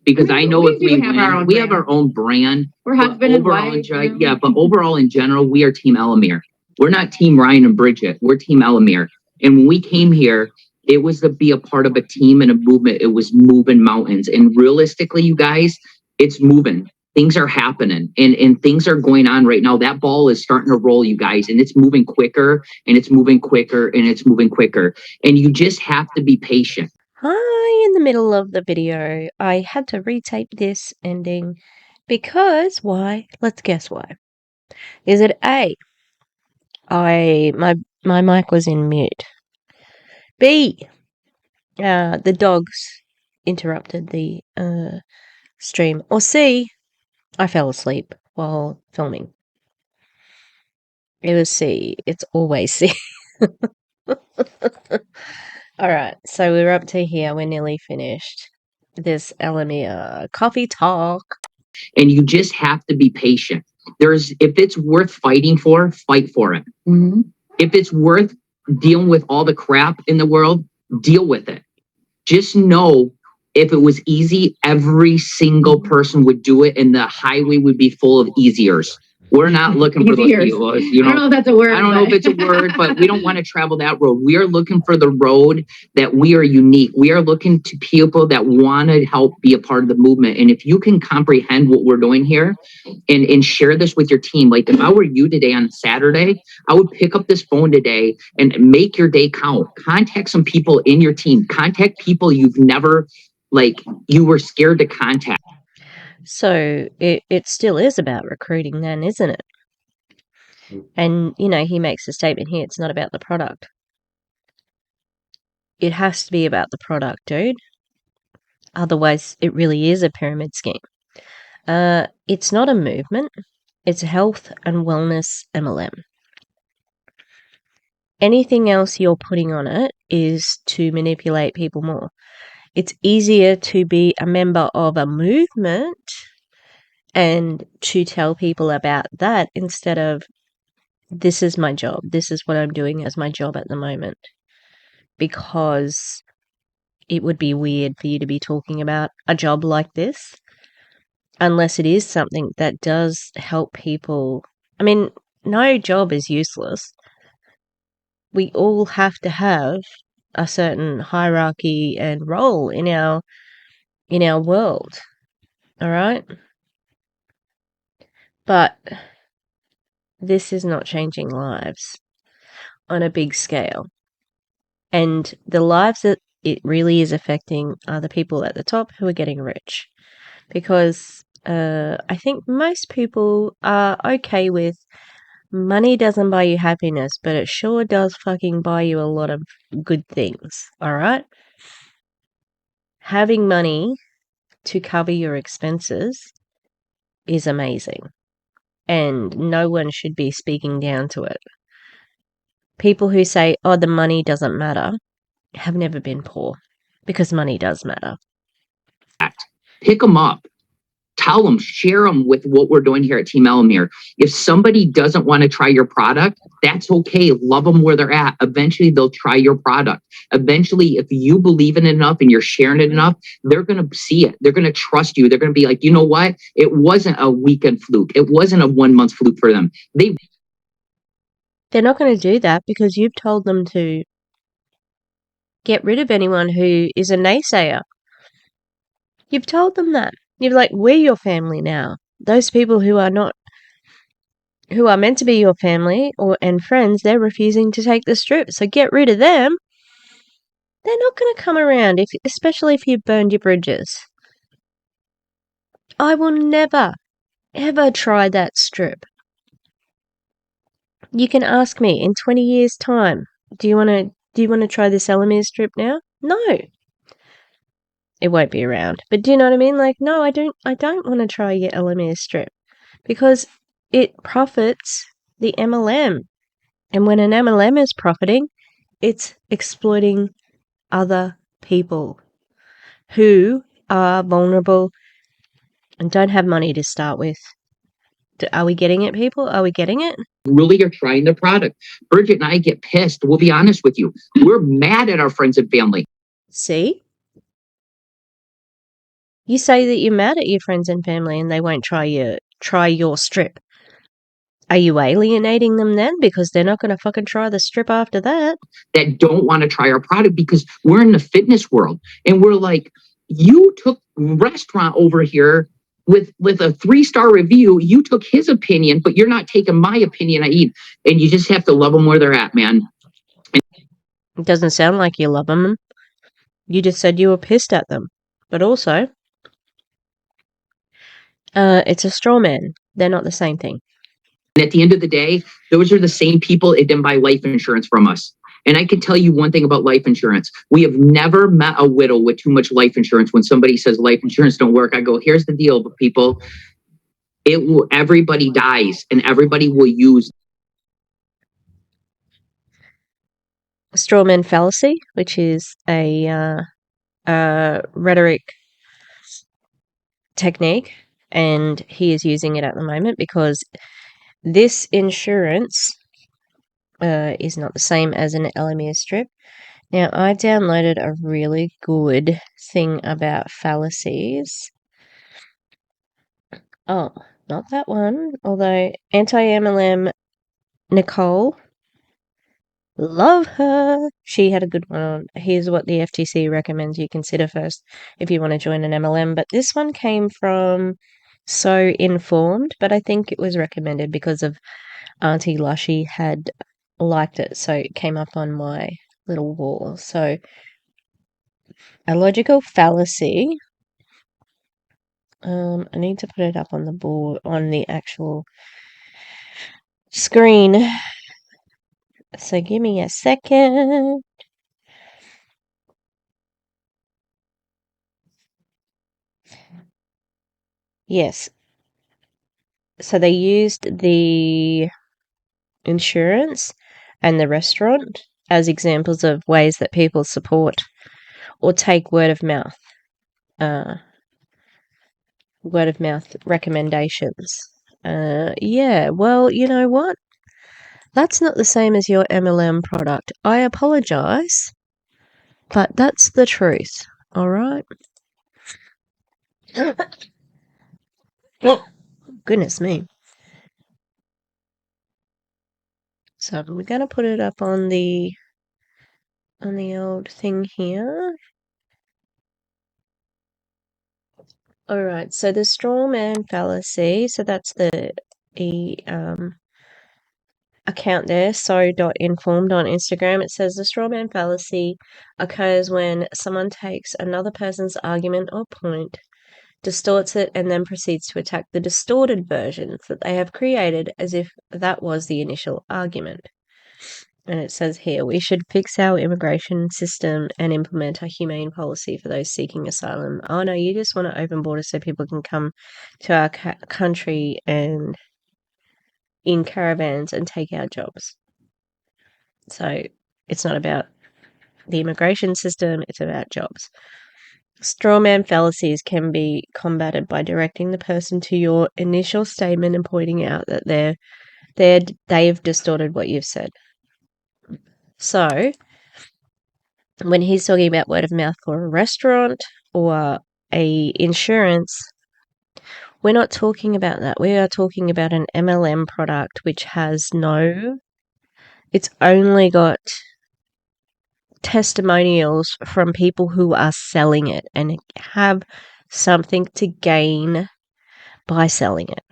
because I know if we have our win, own we have brand. our own brand. We're but husband and overall wife. yeah, but overall in general, we are Team ELOMIR. We're not Team Ryan and Bridget. We're Team ELOMIR. And when we came here, it was to be a part of a team and a movement. It was moving mountains. And realistically, you guys, it's moving. Things are happening and things are going on right now. That ball is starting to roll, you guys, and it's moving quicker and it's moving quicker and it's moving quicker. And you just have to be patient. Hi, in the middle of the video, I had to retape this ending because why? Let's guess why. Is it A? My mic was in mute. B. The dogs interrupted the stream. Or C. I fell asleep while filming. It was C. It's always C. Alright, so we're up to here. We're nearly finished. This ELOMIR coffee talk. And you just have to be patient. If it's worth fighting for, fight for it. Mm-hmm. If it's worth dealing with all the crap in the world, deal with it. Just know if it was easy, every single person would do it and the highway would be full of easiers. We're not looking for those people. You know, I don't know if that's a word. I don't know if it's a word, but we don't want to travel that road. We are looking for the road that we are unique. We are looking to people that want to help be a part of the movement. And if you can comprehend what we're doing here and share this with your team, like if I were you today on Saturday, I would pick up this phone today and make your day count. Contact some people in your team. Contact people you've never, like, you were scared to contact. So it still is about recruiting then, isn't it? And, you know, he makes a statement here, it's not about the product. It has to be about the product, dude. Otherwise, it really is a pyramid scheme. It's not a movement. It's a health and wellness MLM. Anything else you're putting on it is to manipulate people more. It's easier to be a member of a movement and to tell people about that instead of, this is my job. This is what I'm doing as my job at the moment. Because it would be weird for you to be talking about a job like this unless it is something that does help people. I mean, no job is useless. We all have to have a certain hierarchy and role in our world. All right? But this is not changing lives on a big scale. And the lives that it really is affecting are the people at the top who are getting rich. Because I think most people are okay with money doesn't buy you happiness, but it sure does fucking buy you a lot of good things, alright? Having money to cover your expenses is amazing. And no one should be speaking down to it. People who say, oh, the money doesn't matter, have never been poor. Because money does matter. Pick them up. Tell them, share them with what we're doing here at Team ELOMIR. If somebody doesn't want to try your product, that's okay. Love them where they're at. Eventually, they'll try your product. Eventually, if you believe in it enough and you're sharing it enough, they're going to see it. They're going to trust you. They're going to be like, you know what? It wasn't a weekend fluke. It wasn't a 1 month fluke for them. They're not going to do that because you've told them to get rid of anyone who is a naysayer. You've told them that. You're like, we're your family now. Those people who are meant to be your family and friends, they're refusing to take the strip. So get rid of them. They're not going to come around, especially if you've burned your bridges. I will never, ever try that strip. You can ask me in 20 years' time, do you want to try this ELOMIR strip now? No. It won't be around. But do you know what I mean? Like, no, I don't want to try your ELOMIR strip because it profits the MLM. And when an MLM is profiting, it's exploiting other people who are vulnerable and don't have money to start with. Are we getting it, people? Are we getting it? Really are trying the product. Bridget and I get pissed. We'll be honest with you. We're mad at our friends and family. See? You say that you're mad at your friends and family and they won't try your strip. Are you alienating them then? Because they're not going to fucking try the strip after that. That don't want to try our product because we're in the fitness world and we're like, you took restaurant over here with a 3-star review. You took his opinion, but you're not taking my opinion. I eat, and you just have to love them where they're at, man. It doesn't sound like you love them. You just said you were pissed at them. But also, it's a straw man. They're not the same thing. And at the end of the day, those are the same people that didn't buy life insurance from us. And I can tell you one thing about life insurance. We have never met a widow with too much life insurance. When somebody says life insurance don't work, I go, here's the deal, but people, everybody dies and everybody will use Straw man fallacy, which is a rhetoric technique, and he is using it at the moment because this insurance is not the same as an ELOMIR strip. Now, I downloaded a really good thing about fallacies. Oh, not that one. Although Anti-MLM Nicole, love her. She had a good one on. Here's what the FTC recommends you consider first if you want to join an MLM. But this one came from So Informed, but I think it was recommended because of Auntie Lushy had liked it, so it came up on my little wall. So a logical fallacy. I need to put it up on the board, on the actual screen. So give me a second. Yes. So they used the insurance and the restaurant as examples of ways that people support or take word of mouth recommendations. Yeah, well, you know what? That's not the same as your MLM product. I apologize, but that's the truth. All right? Goodness me. So we're going to put it up on the old thing here. All right. So the straw man fallacy. So that's the account there, so.informed on Instagram. It says the straw man fallacy occurs when someone takes another person's argument or point, distorts it, and then proceeds to attack the distorted versions that they have created as if that was the initial argument. And it says here, we should fix our immigration system and implement a humane policy for those seeking asylum. Oh no, you just want to open borders so people can come to our country and in caravans and take our jobs. So it's not about the immigration system, it's about jobs. Strawman fallacies can be combated by directing the person to your initial statement and pointing out that they've distorted what you've said. So when he's talking about word of mouth for a restaurant or a insurance, we're not talking about that. We are talking about an MLM product which has it's only got testimonials from people who are selling it and have something to gain by selling it.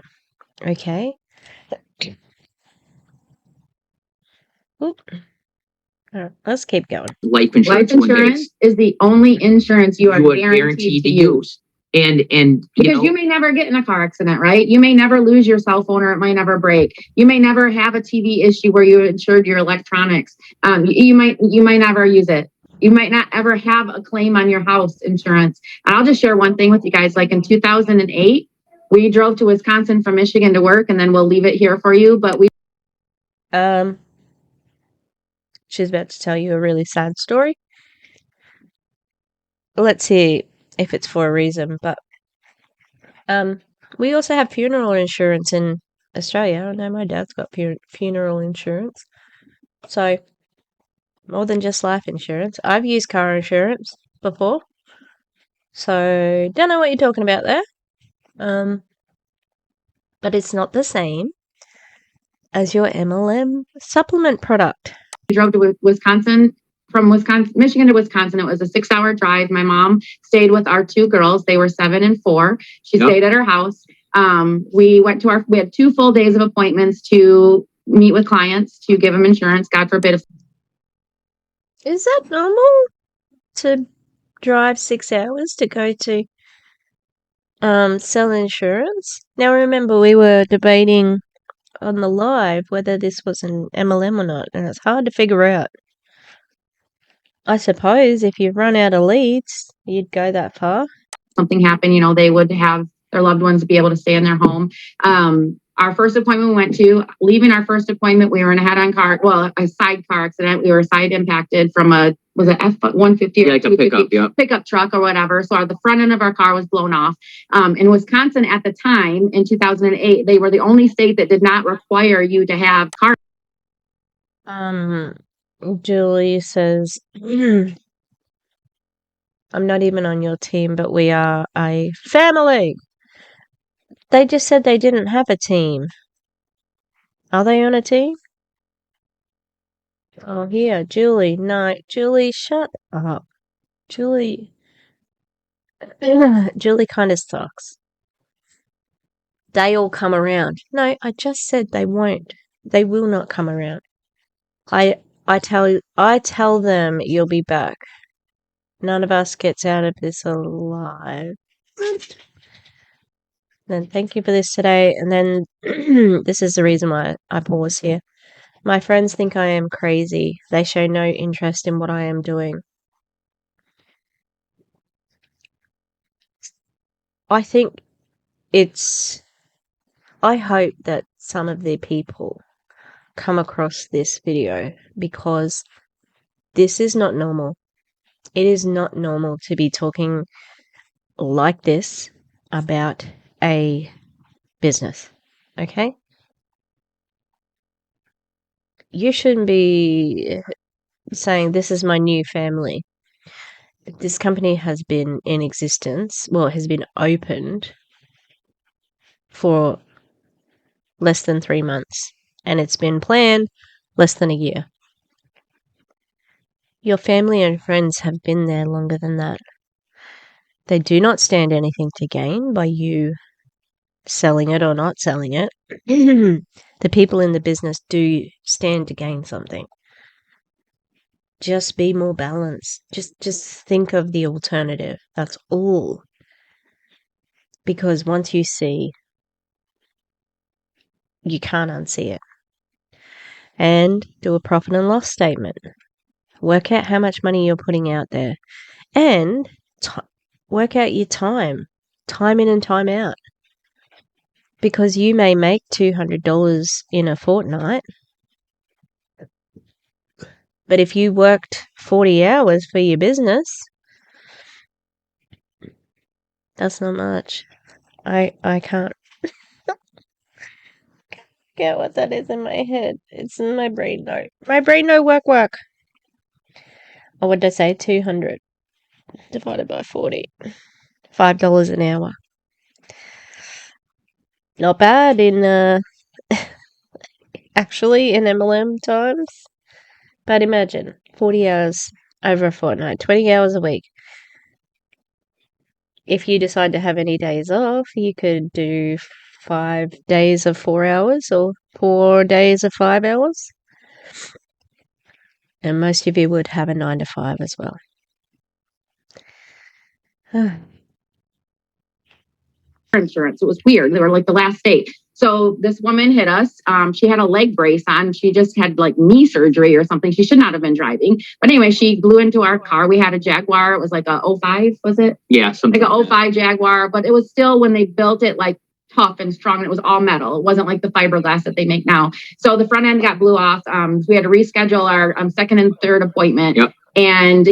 Okay? Oop. All right, let's keep going. life insurance. Life insurance is the only insurance you are guaranteed to use. And because you may never get in a car accident, right? You may never lose your cell phone or it might never break. You may never have a TV issue where you insured your electronics. You might never use it. You might not ever have a claim on your house insurance. And I'll just share one thing with you guys. Like in 2008, we drove to Wisconsin from Michigan to work, and then we'll leave it here for you. But she's about to tell you a really sad story. Let's see if it's for a reason, but we also have funeral insurance in Australia. I know my dad's got funeral insurance. So, more than just life insurance. I've used car insurance before. So, don't know what you're talking about there. But it's not the same as your MLM supplement product. We drove to Wisconsin, Michigan to Wisconsin. It was a 6-hour drive. My mom stayed with our 2 girls. They were 7 and 4. She stayed at her house. We had 2 full days of appointments to meet with clients, to give them insurance. God forbid. Is that normal to drive 6 hours to go to sell insurance? Now remember, we were debating on the live whether this was an MLM or not, and it's hard to figure out. I suppose if you run out of leads, you'd go that far. Something happened, they would have their loved ones be able to stay in their home. Our first appointment we went to, leaving our first appointment, we were in a a sidecar accident. We were side impacted from was it F-150 or like a pickup, pickup truck or whatever. So the front end of our car was blown off. In Wisconsin at the time, in 2008, they were the only state that did not require you to have car. Julie says, I'm not even on your team, but we are a family. They just said they didn't have a team. Are they on a team? Oh, here, Julie. No, Julie, shut up. Julie kind of sucks. They all come around. No, I just said they won't. They will not come around. I tell them you'll be back. None of us gets out of this alive. Then thank you for this today. And then this is the reason why I pause here. My friends think I am crazy. They show no interest in what I am doing. I hope that some of the people come across this video, because this is not normal. It is not normal to be talking like this about a business. Okay? You shouldn't be saying this is my new family. This company has been in existence, has been opened for less than 3 months, and it's been planned less than a year. Your family and friends have been there longer than that. They do not stand anything to gain by you selling it or not selling it. The people in the business do stand to gain something. Just be more balanced. Just think of the alternative. That's all. Because once you see, you can't unsee it. And do a profit and loss statement. Work out how much money you're putting out there. And work out your time. Time in and time out. Because you may make $200 in a fortnight. But if you worked 40 hours for your business, that's not much. I can't get what that is in my head. It's in my brain no. My brain no work. Or what did I say? 200 divided by 40. $5 an hour. Not bad in actually in MLM times. But imagine 40 hours over a fortnight, 20 hours a week. If you decide to have any days off, you could do 5 days of 4 hours or 4 days of 5 hours. And most of you would have a 9 to 5 as well. Insurance. It was weird. They were like the last state. So this woman hit us. She had a leg brace on. She just had like knee surgery or something. She should not have been driving. But anyway, she blew into our car. We had a Jaguar. It was like a 05, was it? Yeah, something like a 05 Jaguar. But it was still, when they built it, like tough and strong. And it was all metal. It wasn't like the fiberglass that they make now. So the front end got blew off. We had to reschedule our second and third appointment. Yep. And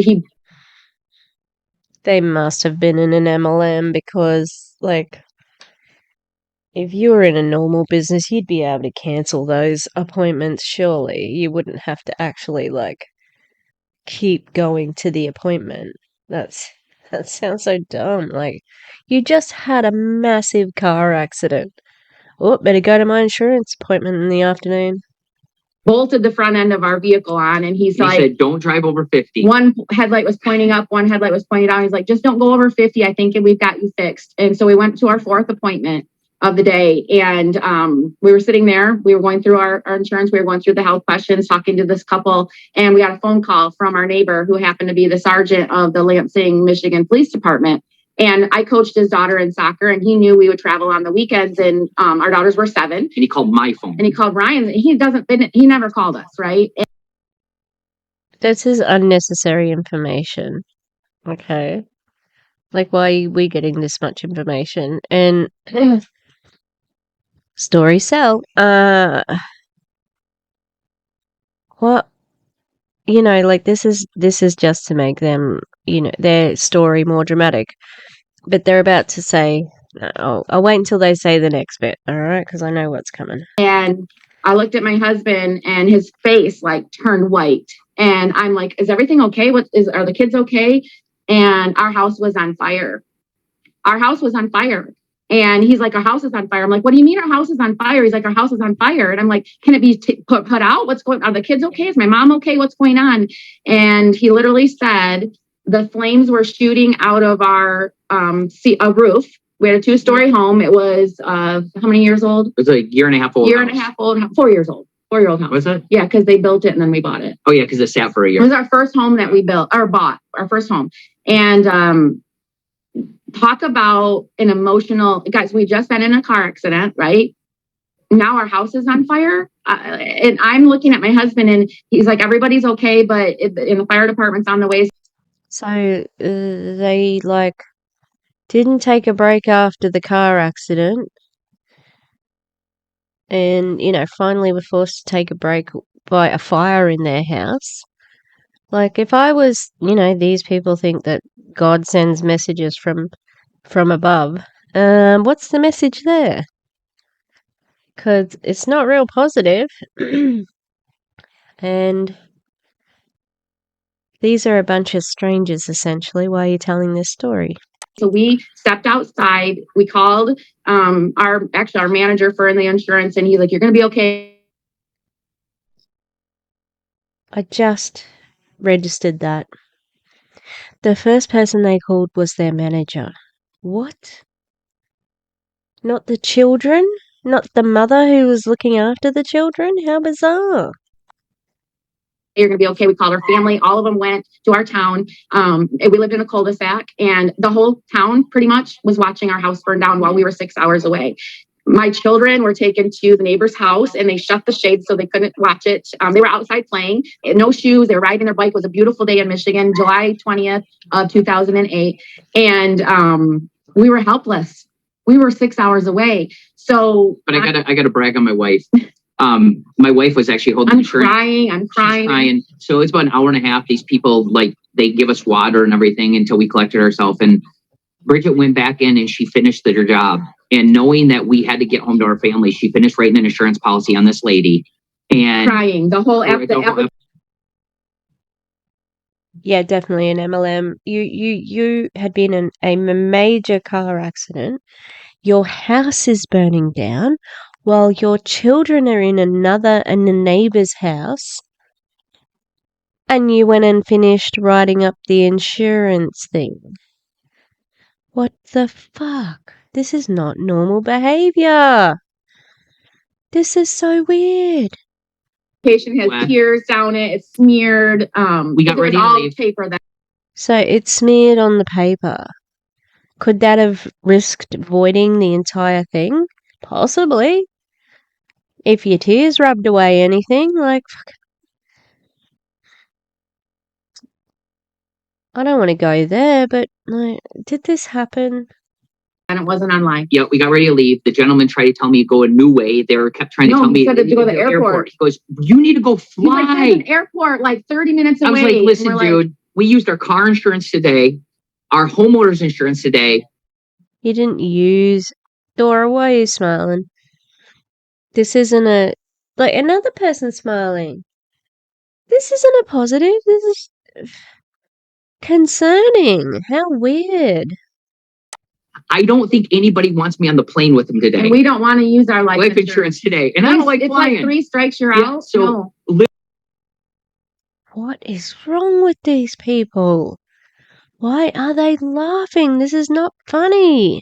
they must have been in an MLM, because like, if you were in a normal business, you'd be able to cancel those appointments, surely. You wouldn't have to actually, like, keep going to the appointment. That's That sounds so dumb. Like, you just had a massive car accident. Oh, better go to my insurance appointment in the afternoon. Bolted the front end of our vehicle on, and he said, don't drive over 50. One headlight was pointing up, one headlight was pointing down. He's like, just don't go over 50. I think we've got you fixed. And so we went to our 4th appointment of the day, and we were sitting there. We were going through our insurance. We were going through the health questions, talking to this couple, and we got a phone call from our neighbor who happened to be the sergeant of the Lansing, Michigan Police Department. And I coached his daughter in soccer, and he knew we would travel on the weekends, and our daughters were 7. And he called my phone. And he called Ryan's. He never called us, right? This is unnecessary information. Okay. Like, why are we getting this much information? And story sell. What? You know, like, this is just to make them, their story more dramatic. But they're about to say, no, I'll wait until they say the next bit, all right? Because I know what's coming. And I looked at my husband, and his face like turned white. And I'm like, is everything okay? Are the kids okay? And our house was on fire. Our house was on fire. And he's like, our house is on fire. I'm like, what do you mean our house is on fire? He's like, our house is on fire. And I'm like, can it be put out? What's going on? Are the kids okay? Is my mom okay? What's going on? And he literally said the flames were shooting out of our a roof. We had a 2-story home. It was how many years old? It was a year and a half old. 4 years old. 4-year-old house. Was it? Yeah, because they built it and then we bought it. Oh yeah, because it sat for a year. It was our first home that we built or bought. Our first home. And talk about an emotional, guys, we just been in a car accident, right? Now our house is on fire. And I'm looking at my husband, and he's like, everybody's okay, but in the fire department's on the way. So they, like, didn't take a break after the car accident. And, finally were forced to take a break by a fire in their house. Like, if I was, these people think that God sends messages from above. What's the message there? Because it's not real positive. And these are a bunch of strangers, essentially. Why are you telling this story? So we stepped outside. We called our manager for the insurance, and he's like, you're going to be okay. I just registered that. The first person they called was their manager. What? Not the children? Not the mother who was looking after the children? How bizarre. You're going to be okay. We called our family. All of them went to our town. We lived in a cul-de-sac, and the whole town pretty much was watching our house burn down while we were 6 hours away. My children were taken to the neighbor's house, and they shut the shades so they couldn't watch it. They were outside playing, no shoes. They were riding their bike. It was a beautiful day in Michigan, July 20th of 2008. And we were helpless. We were 6 hours away. So, but I gotta brag on my wife. My wife was actually holding insurance. I'm crying. She's crying. So it's about an hour and a half. These people, like, they give us water and everything until we collected ourselves. And Bridget went back in and she finished her job. And knowing that we had to get home to our family, she finished writing an insurance policy on this lady. And crying the whole Yeah, definitely an MLM. You had been in a major car accident. Your house is burning down while your children are in a neighbor's house. And you went and finished writing up the insurance thing. What the fuck? This is not normal behavior. This is so weird. Patient has tears down it. It's smeared. We got ready to leave. Paper that. So it's smeared on the paper. Could that have risked voiding the entire thing? Possibly. If your tears rubbed away anything, like, fuck. I don't want to go there, but like, did this happen? And it wasn't online. Yeah, we got ready to leave. The gentleman tried to tell me to go a new way. They kept trying to tell me to go to the airport. He goes, you need to go fly. He's like, there's an airport like 30 minutes away. I was like, listen, dude, we used our car insurance today, our homeowner's insurance today. You didn't use... Dora, why are you smiling? This isn't a... Like, another person smiling. This isn't a positive. This is... Concerning. How weird. I don't think anybody wants me on the plane with them today. And we don't want to use our life insurance today. And I don't like it's flying. like 3 strikes, you're Yeah, out. so No. What is wrong with these people? Why are they laughing? This is not funny.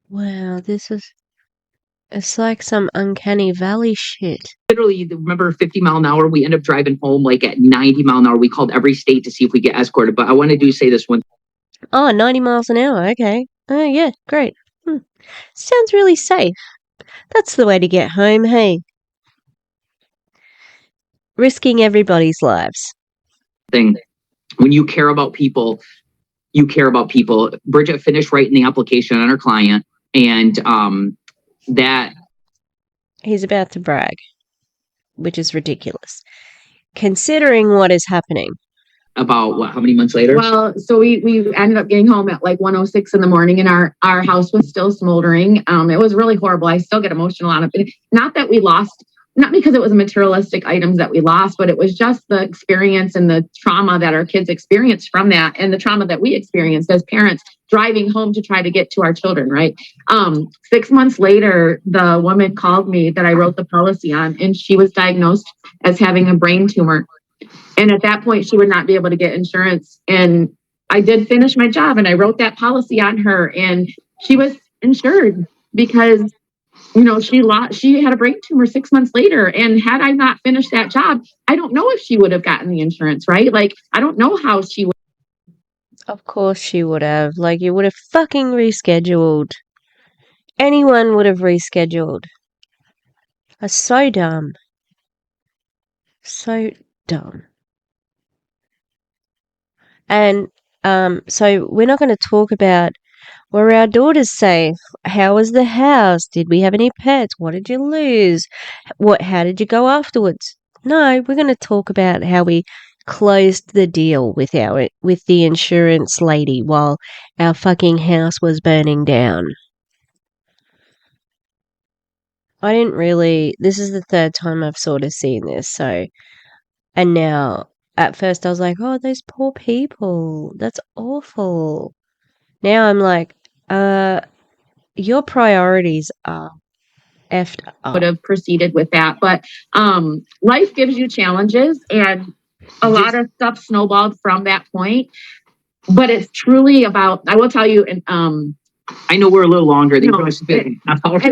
Wow, it's like some uncanny valley shit. Literally, remember 50 mile an hour? We end up driving home like at 90 mile an hour. We called every state to see if we get escorted. But I want to say this one. Oh, 90 miles an hour. Okay. Oh, yeah, great. Sounds really safe. That's the way to get home, hey? Risking everybody's lives. Thing. When you care about people, you care about people. Bridget finished writing the application on her client, and that He's about to brag, which is ridiculous, considering what is happening. About what? How many months later? Well, so we ended up getting home at like 1:06 in the morning, and our house was still smoldering. It was really horrible. I still get emotional on it. Not that we lost, not because it was materialistic items that we lost, but it was just the experience and the trauma that our kids experienced from that, and the trauma that we experienced as parents driving home to try to get to our children. Right. 6 months later, the woman called me that I wrote the policy on, and she was diagnosed as having a brain tumor. And at that point, she would not be able to get insurance. And I did finish my job, and I wrote that policy on her, and she was insured because, she had a brain tumor 6 months later. And had I not finished that job, I don't know if she would have gotten the insurance, right? Like, I don't know how she would. Of course she would have. Like, you would have fucking rescheduled. Anyone would have rescheduled. That's so dumb. So dumb. And so we're not going to talk about, were our daughters safe? How was the house? Did we have any pets? What did you lose? How did you go afterwards? No, we're going to talk about how we closed the deal with the insurance lady while our fucking house was burning down. This is the third time I've sort of seen this, so, and now, at first I was like, oh, those poor people, that's awful. Now I'm like, your priorities are effed up. Would have proceeded with that. But life gives you challenges, and a lot of stuff snowballed from that point. But it's truly about, I will tell you, and I know we're a little longer. and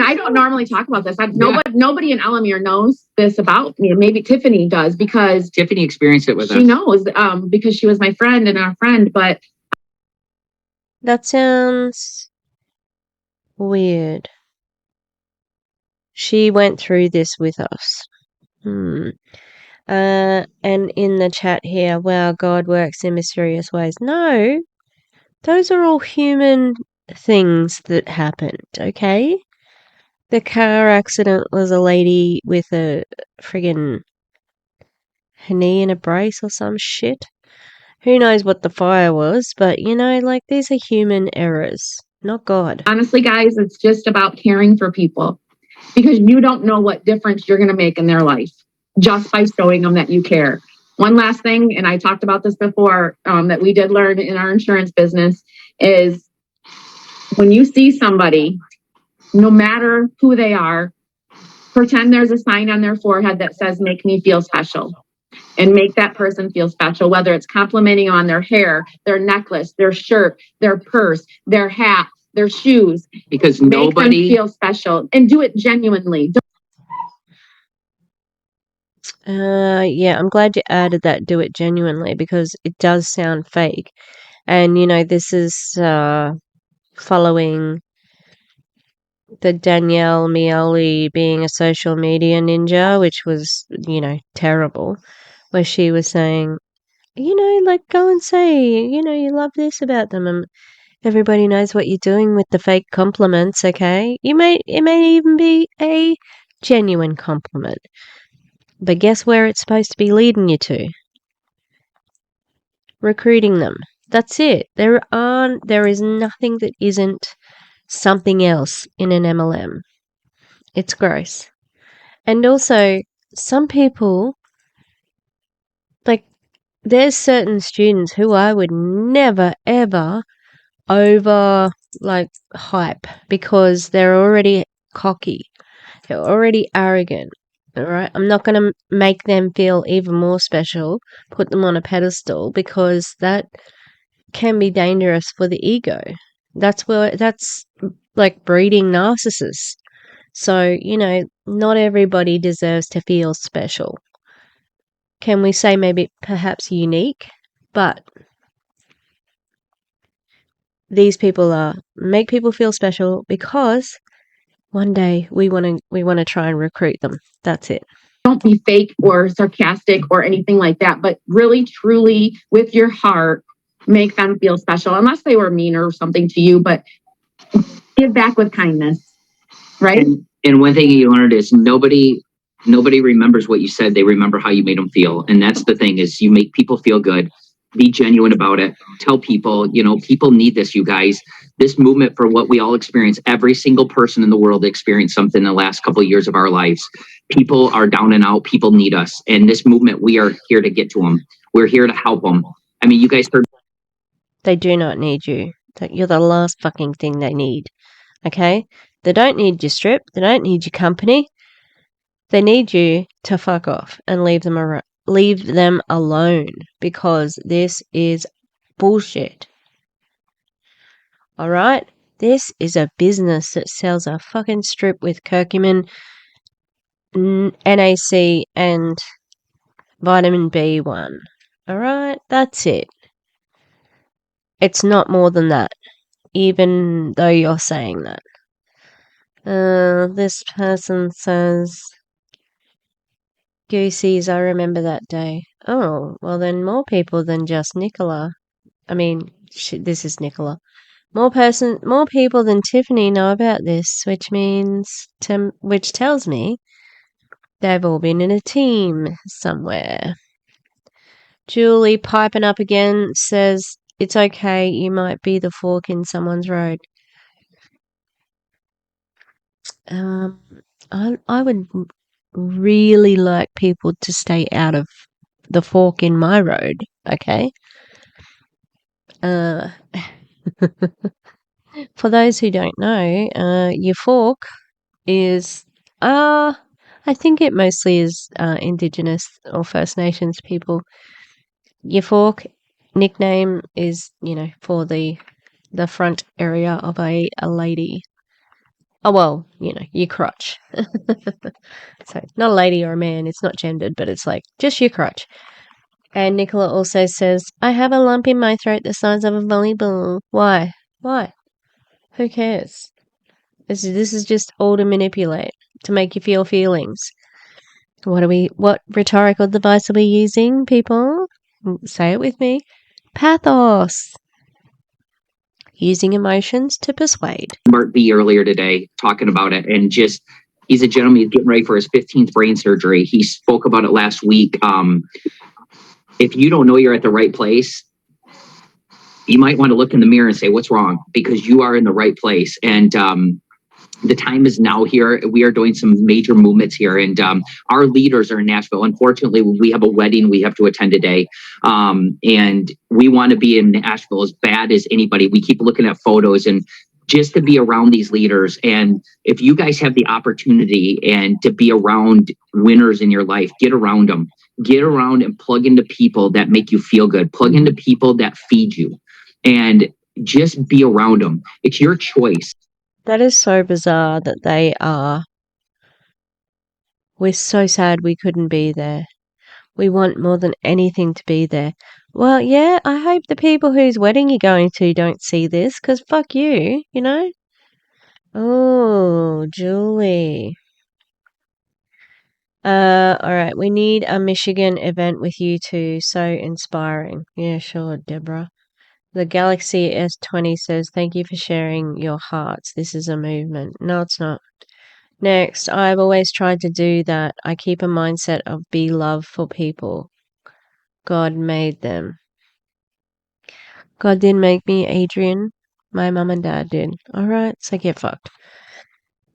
I don't normally talk about this. Nobody in ELOMIR knows this about me. Maybe Tiffany does, because Tiffany experienced it with us. She knows because she was my friend and our friend. But that sounds weird. She went through this with us. And in the chat here, wow, God works in mysterious ways. No, those are all human things that happened, okay? The car accident was a lady with a friggin' her knee in a brace or some shit. Who knows what the fire was, but like, these are human errors, not God. Honestly, guys, it's just about caring for people, because you don't know what difference you're going to make in their life just by showing them that you care. One last thing, and I talked about this before, that we did learn in our insurance business, is when you see somebody, no matter who they are, pretend there's a sign on their forehead that says, make me feel special. And make that person feel special, whether it's complimenting on their hair, their necklace, their shirt, their purse, their hat, their shoes. Because make them feel special, and do it genuinely. Yeah, I'm glad you added that, do it genuinely, because it does sound fake. And, this is following the Danielle Miele being a social media ninja, which was, terrible, where she was saying, like, go and say, you love this about them, and everybody knows what you're doing with the fake compliments, okay? It may even be a genuine compliment. But guess where it's supposed to be leading you to? Recruiting them. That's it. There is nothing that isn't something else in an MLM. It's gross. And also, some people, like, there's certain students who I would never ever over like hype because they're already cocky. They're already arrogant. All right. I'm not going to make them feel even more special, put them on a pedestal because that can be dangerous for the ego. That's like breeding narcissists. So, not everybody deserves to feel special. Can we say maybe perhaps unique? But these people make people feel special because one day we want to try and recruit them. That's it. Don't be fake or sarcastic or anything like that, but really, truly, with your heart, make them feel special. Unless they were mean or something to you, but give back with kindness, right? And one thing you learned is nobody remembers what you said. They remember how you made them feel. And that's the thing, is you make people feel good. Be genuine about it. Tell people, people need this, you guys. This movement, for what we all experience, every single person in the world experienced something in the last couple of years of our lives. People are down and out. People need us. And this movement, we are here to get to them. We're here to help them. I mean, you guys heard. They do not need you. You're the last fucking thing they need. Okay? They don't need your strip. They don't need your company. They need you to fuck off and leave them alone, because this is bullshit. All right? This is a business that sells a fucking strip with curcumin, NAC, and vitamin B1. All right? That's it. It's not more than that, even though you're saying that. This person says, Goosies, I remember that day. Oh, well then more people than just Nicola. I mean, this is Nicola. More people than Tiffany know about this, which tells me they've all been in a team somewhere. Julie, piping up again, says, it's okay, you might be the fork in someone's road. I would really like people to stay out of the fork in my road, okay? For those who don't know, your fork is, I think it mostly is Indigenous or First Nations people. Your fork nickname is, for the front area of a lady. Oh, well, your crotch. So, not a lady or a man, it's not gendered, but it's like just your crotch. And Nicola also says, I have a lump in my throat the size of a volleyball. Why? Who cares? This is just all to manipulate, to make you feel feelings. What rhetorical device are we using, people? Say it with me. Pathos. Using emotions to persuade. Mark B earlier today talking about it, and just, he's a gentleman, he's getting ready for his 15th brain surgery. He spoke about it last week. If you don't know you're at the right place, you might want to look in the mirror and say, what's wrong? Because you are in the right place. And the time is now here. We are doing some major movements here, and our leaders are in Nashville. Unfortunately, we have a wedding we have to attend today, and we want to be in Nashville as bad as anybody. We keep looking at photos, and just to be around these leaders. And if you guys have the opportunity and to be around winners in your life, get around them. Get around and plug into people that make you feel good. Plug into people that feed you, and just be around them. It's your choice. That is so bizarre that they are. We're so sad we couldn't be there. We want more than anything to be there. Well, yeah, I hope the people whose wedding you're going to don't see this, because fuck you, Oh, Julie. Alright, we need a Michigan event with you two. So inspiring. Yeah, sure, Deborah. The Galaxy S20 says, thank you for sharing your hearts. This is a movement. No, it's not. Next, I've always tried to do that. I keep a mindset of be love for people. God made them. God didn't make me, Adrian. My mum and dad did. Alright, so get fucked.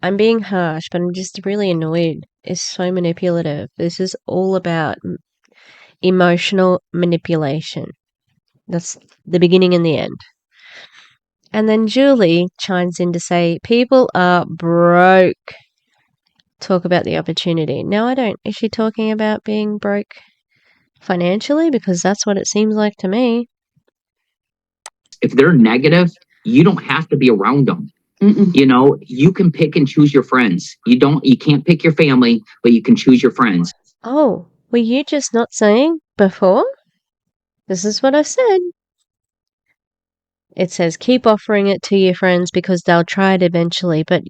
I'm being harsh, but I'm just really annoyed. It's so manipulative. This is all about emotional manipulation. That's the beginning and the end. And then Julie chimes in to say, people are broke. Talk about the opportunity. No, I don't. Is she talking about being broke financially? Because that's what it seems like to me. If they're negative, you don't have to be around them. Mm-mm. You know, you can pick and choose your friends. You can't pick your family, but you can choose your friends. Oh, were you just not saying before? This is what I said. It says keep offering it to your friends because they'll try it eventually, but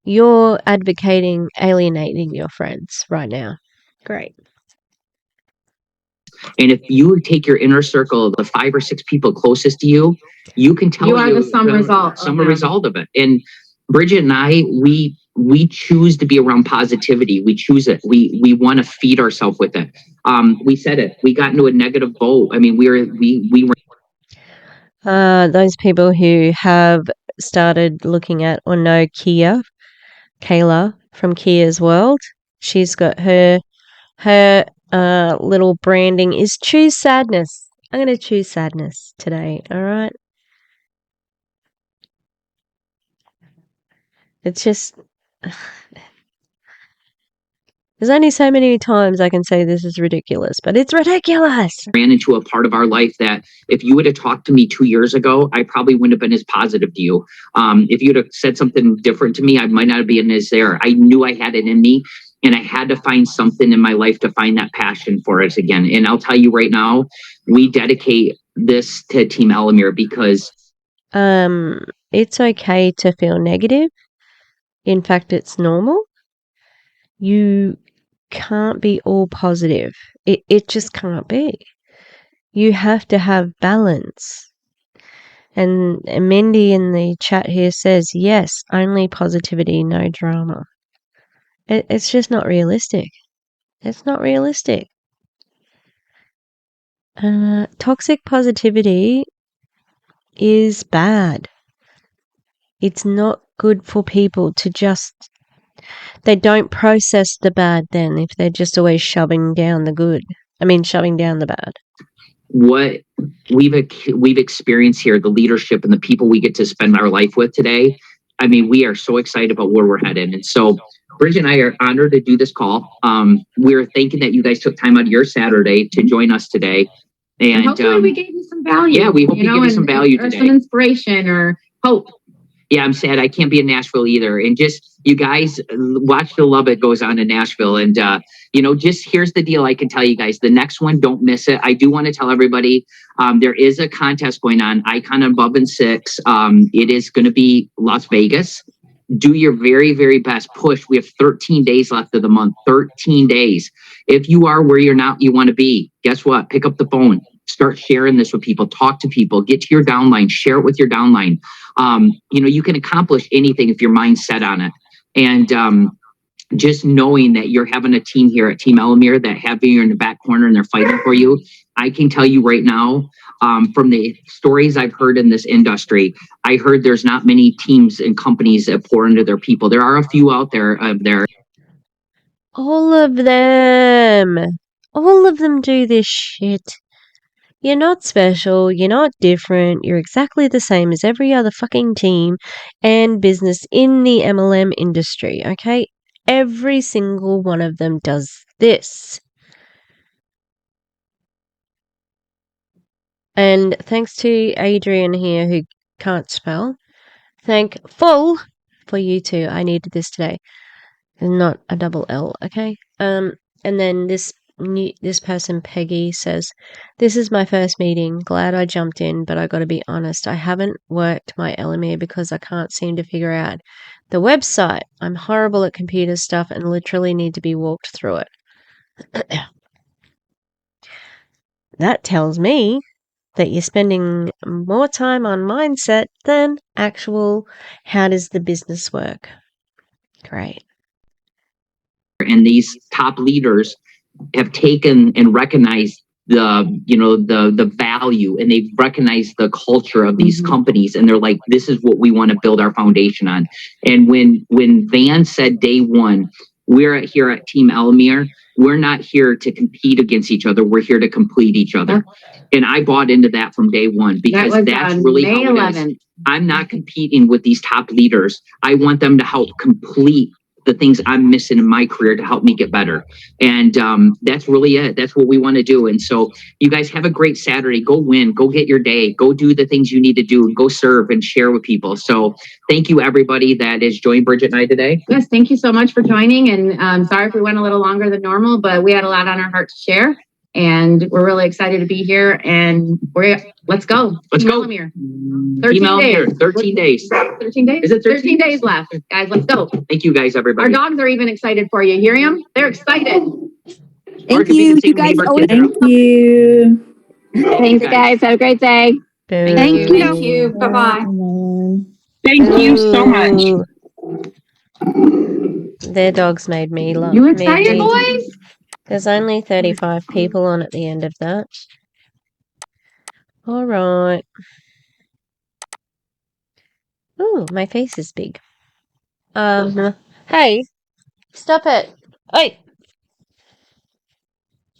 you're advocating alienating your friends right now. Great. And if you take your inner circle, the 5 or 6 people closest to you, you can tell You are the sum result of it. And Bridget and I, we choose to be around positivity. We choose it. We want to feed ourselves with it. We said it. We got into a negative boat. I mean, we were. Those people who have started looking at or know Kayla from Kia's World, she's got her little branding is choose sadness. I'm going to choose sadness today, all right? It's just there's only so many times I can say this is ridiculous, but it's ridiculous. Ran into a part of our life that if you would have talked to me 2 years ago, I probably wouldn't have been as positive to you. If you'd have said something different to me, I might not have been as there. I knew I had it in me, and I had to find something in my life to find that passion for it again. And I'll tell you right now, we dedicate this to Team ELOMIR because it's okay to feel negative. In fact, it's normal. You can't be all positive. It just can't be. You have to have balance. And Mindy in the chat here says, yes, only positivity, no drama. It's just not realistic. It's not realistic. Toxic positivity is bad. It's not good for people to just... They don't process the bad then if they're just always shoving down the good. Shoving down the bad. What we've experienced here, the leadership and the people we get to spend our life with today. I mean, we are so excited about where we're headed. And so Bridget and I are honored to do this call. We're thanking that you guys took time out of your Saturday to join us today. And hopefully we gave you some value. Yeah, we hope we gave you some value today. Or some inspiration or hope. Yeah, I'm sad I can't be in Nashville either. And just, you guys watch the love it goes on in Nashville. And, just here's the deal. I can tell you guys, the next one, don't miss it. I do want to tell everybody, there is a contest going on, Icon Above and 6. It is going to be Las Vegas. Do your very, very best. Push. We have 13 days left of the month, 13 days. If you are where you want to be, guess what? Pick up the phone. Start sharing this with people. Talk to people. Get to your downline. Share it with your downline. You can accomplish anything if your mind's set on it. And just knowing that you're having a team here at Team ELOMIR that have you in the back corner and they're fighting for you. I can tell you right now, from the stories I've heard in this industry, I heard there's not many teams and companies that pour into their people. There are a few out there. All of them do this shit. You're not special, you're not different, you're exactly the same as every other fucking team and business in the MLM industry, okay? Every single one of them does this. And thanks to Adrian here who can't spell. Thankful for you two. I needed this today. Not a double L, okay? And then this person, Peggy, says, this is my first meeting. Glad I jumped in, but I got to be honest. I haven't worked my ELOMIR because I can't seem to figure out the website. I'm horrible at computer stuff and literally need to be walked through it. That tells me that you're spending more time on mindset than actual how does the business work. Great. And these top leaders have taken and recognized the value, and they've recognized the culture of these companies, and they're like, this is what we want to build our foundation on. And when Van said day one, we're here at Team ELOMIR. We're not here to compete against each other. We're here to complete each other. And I bought into that from day one because that's really May how it 11th. is. I'm not competing with these top leaders. I want them to help complete the things I'm missing in my career to help me get better. And that's really it. That's what we want to do. And so you guys have a great Saturday. Go win, go get your day, go do the things you need to do, go serve and share with people. So thank you everybody that is joining Bridget and I today. Yes, thank you so much for joining. And sorry if we went a little longer than normal, but we had a lot on our heart to share. And we're really excited to be here. And let's go. Let's go. ELOMIR. Team 13 ELOMIR, days. 13 days. 13 days? Is it 13 days left. Guys, let's go. Thank you guys, everybody. Our dogs are even excited for you. Hear them? They're excited. Thank you. You guys always. Thank you. Thanks, guys. Have a great day. Thank you. Bye-bye. Thank you so much. Their dogs made me laugh. You excited, boys? There's only 35 people on at the end of that. All right. Ooh, my face is big. Hey, stop it. Oi!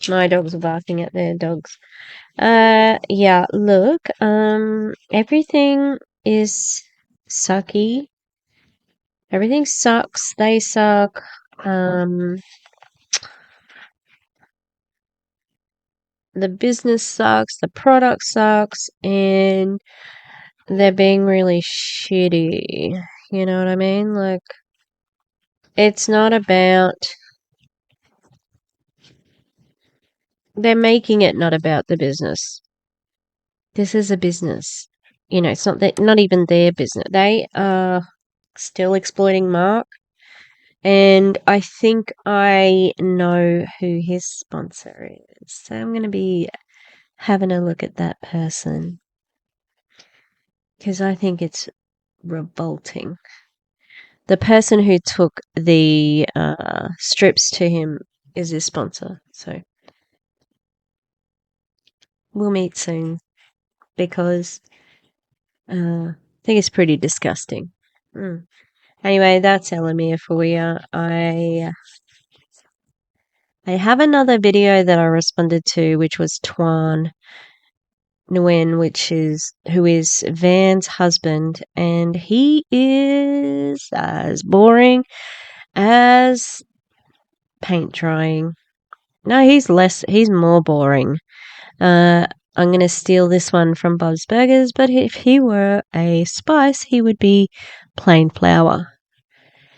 My dogs are barking at their dogs. Yeah, look, everything is sucky. Everything sucks. They suck. The business sucks, the product sucks, and they're being really shitty. You know what I mean? Like, it's not about... They're making it not about the business. This is a business. You know, it's not even their business. They are still exploiting Mark. And I think I know who his sponsor is. So I'm going to be having a look at that person. Because I think it's revolting. The person who took the strips to him is his sponsor. So we'll meet soon. Because I think it's pretty disgusting. Anyway, that's ELOMIR for you. I have another video that I responded to, which was Tuan Nguyen, who is Van's husband, and he is as boring as paint drying. No, he's more boring. I'm gonna steal this one from Bob's Burgers, but if he were a spice, he would be plain flour.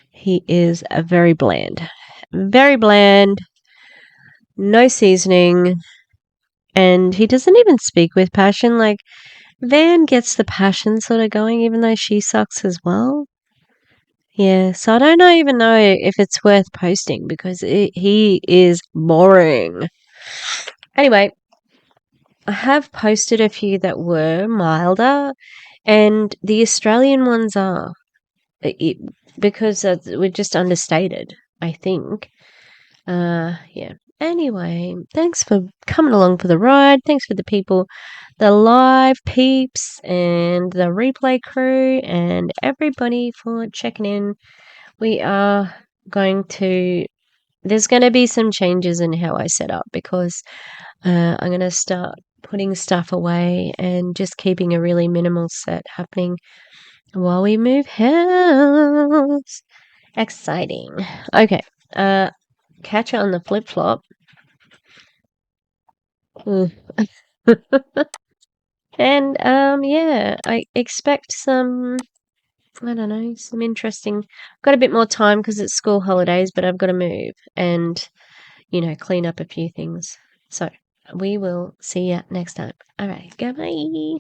He is very bland. Very bland. No seasoning. And he doesn't even speak with passion. Like, Van gets the passion sort of going, even though she sucks as well. Yeah, so I don't even know if it's worth posting because he is boring. Anyway, I have posted a few that were milder, and the Australian ones are. Because we're just understated, I think. Yeah. Anyway, thanks for coming along for the ride. Thanks for the people, the live peeps and the replay crew and everybody for checking in. There's going to be some changes in how I set up because I'm going to start putting stuff away and just keeping a really minimal set happening while we move house. Exciting. Okay. Catch you on the flip-flop. And, yeah, I expect some interesting... Got a bit more time because it's school holidays, but I've got to move and, clean up a few things. So, we will see you next time. All right, goodbye.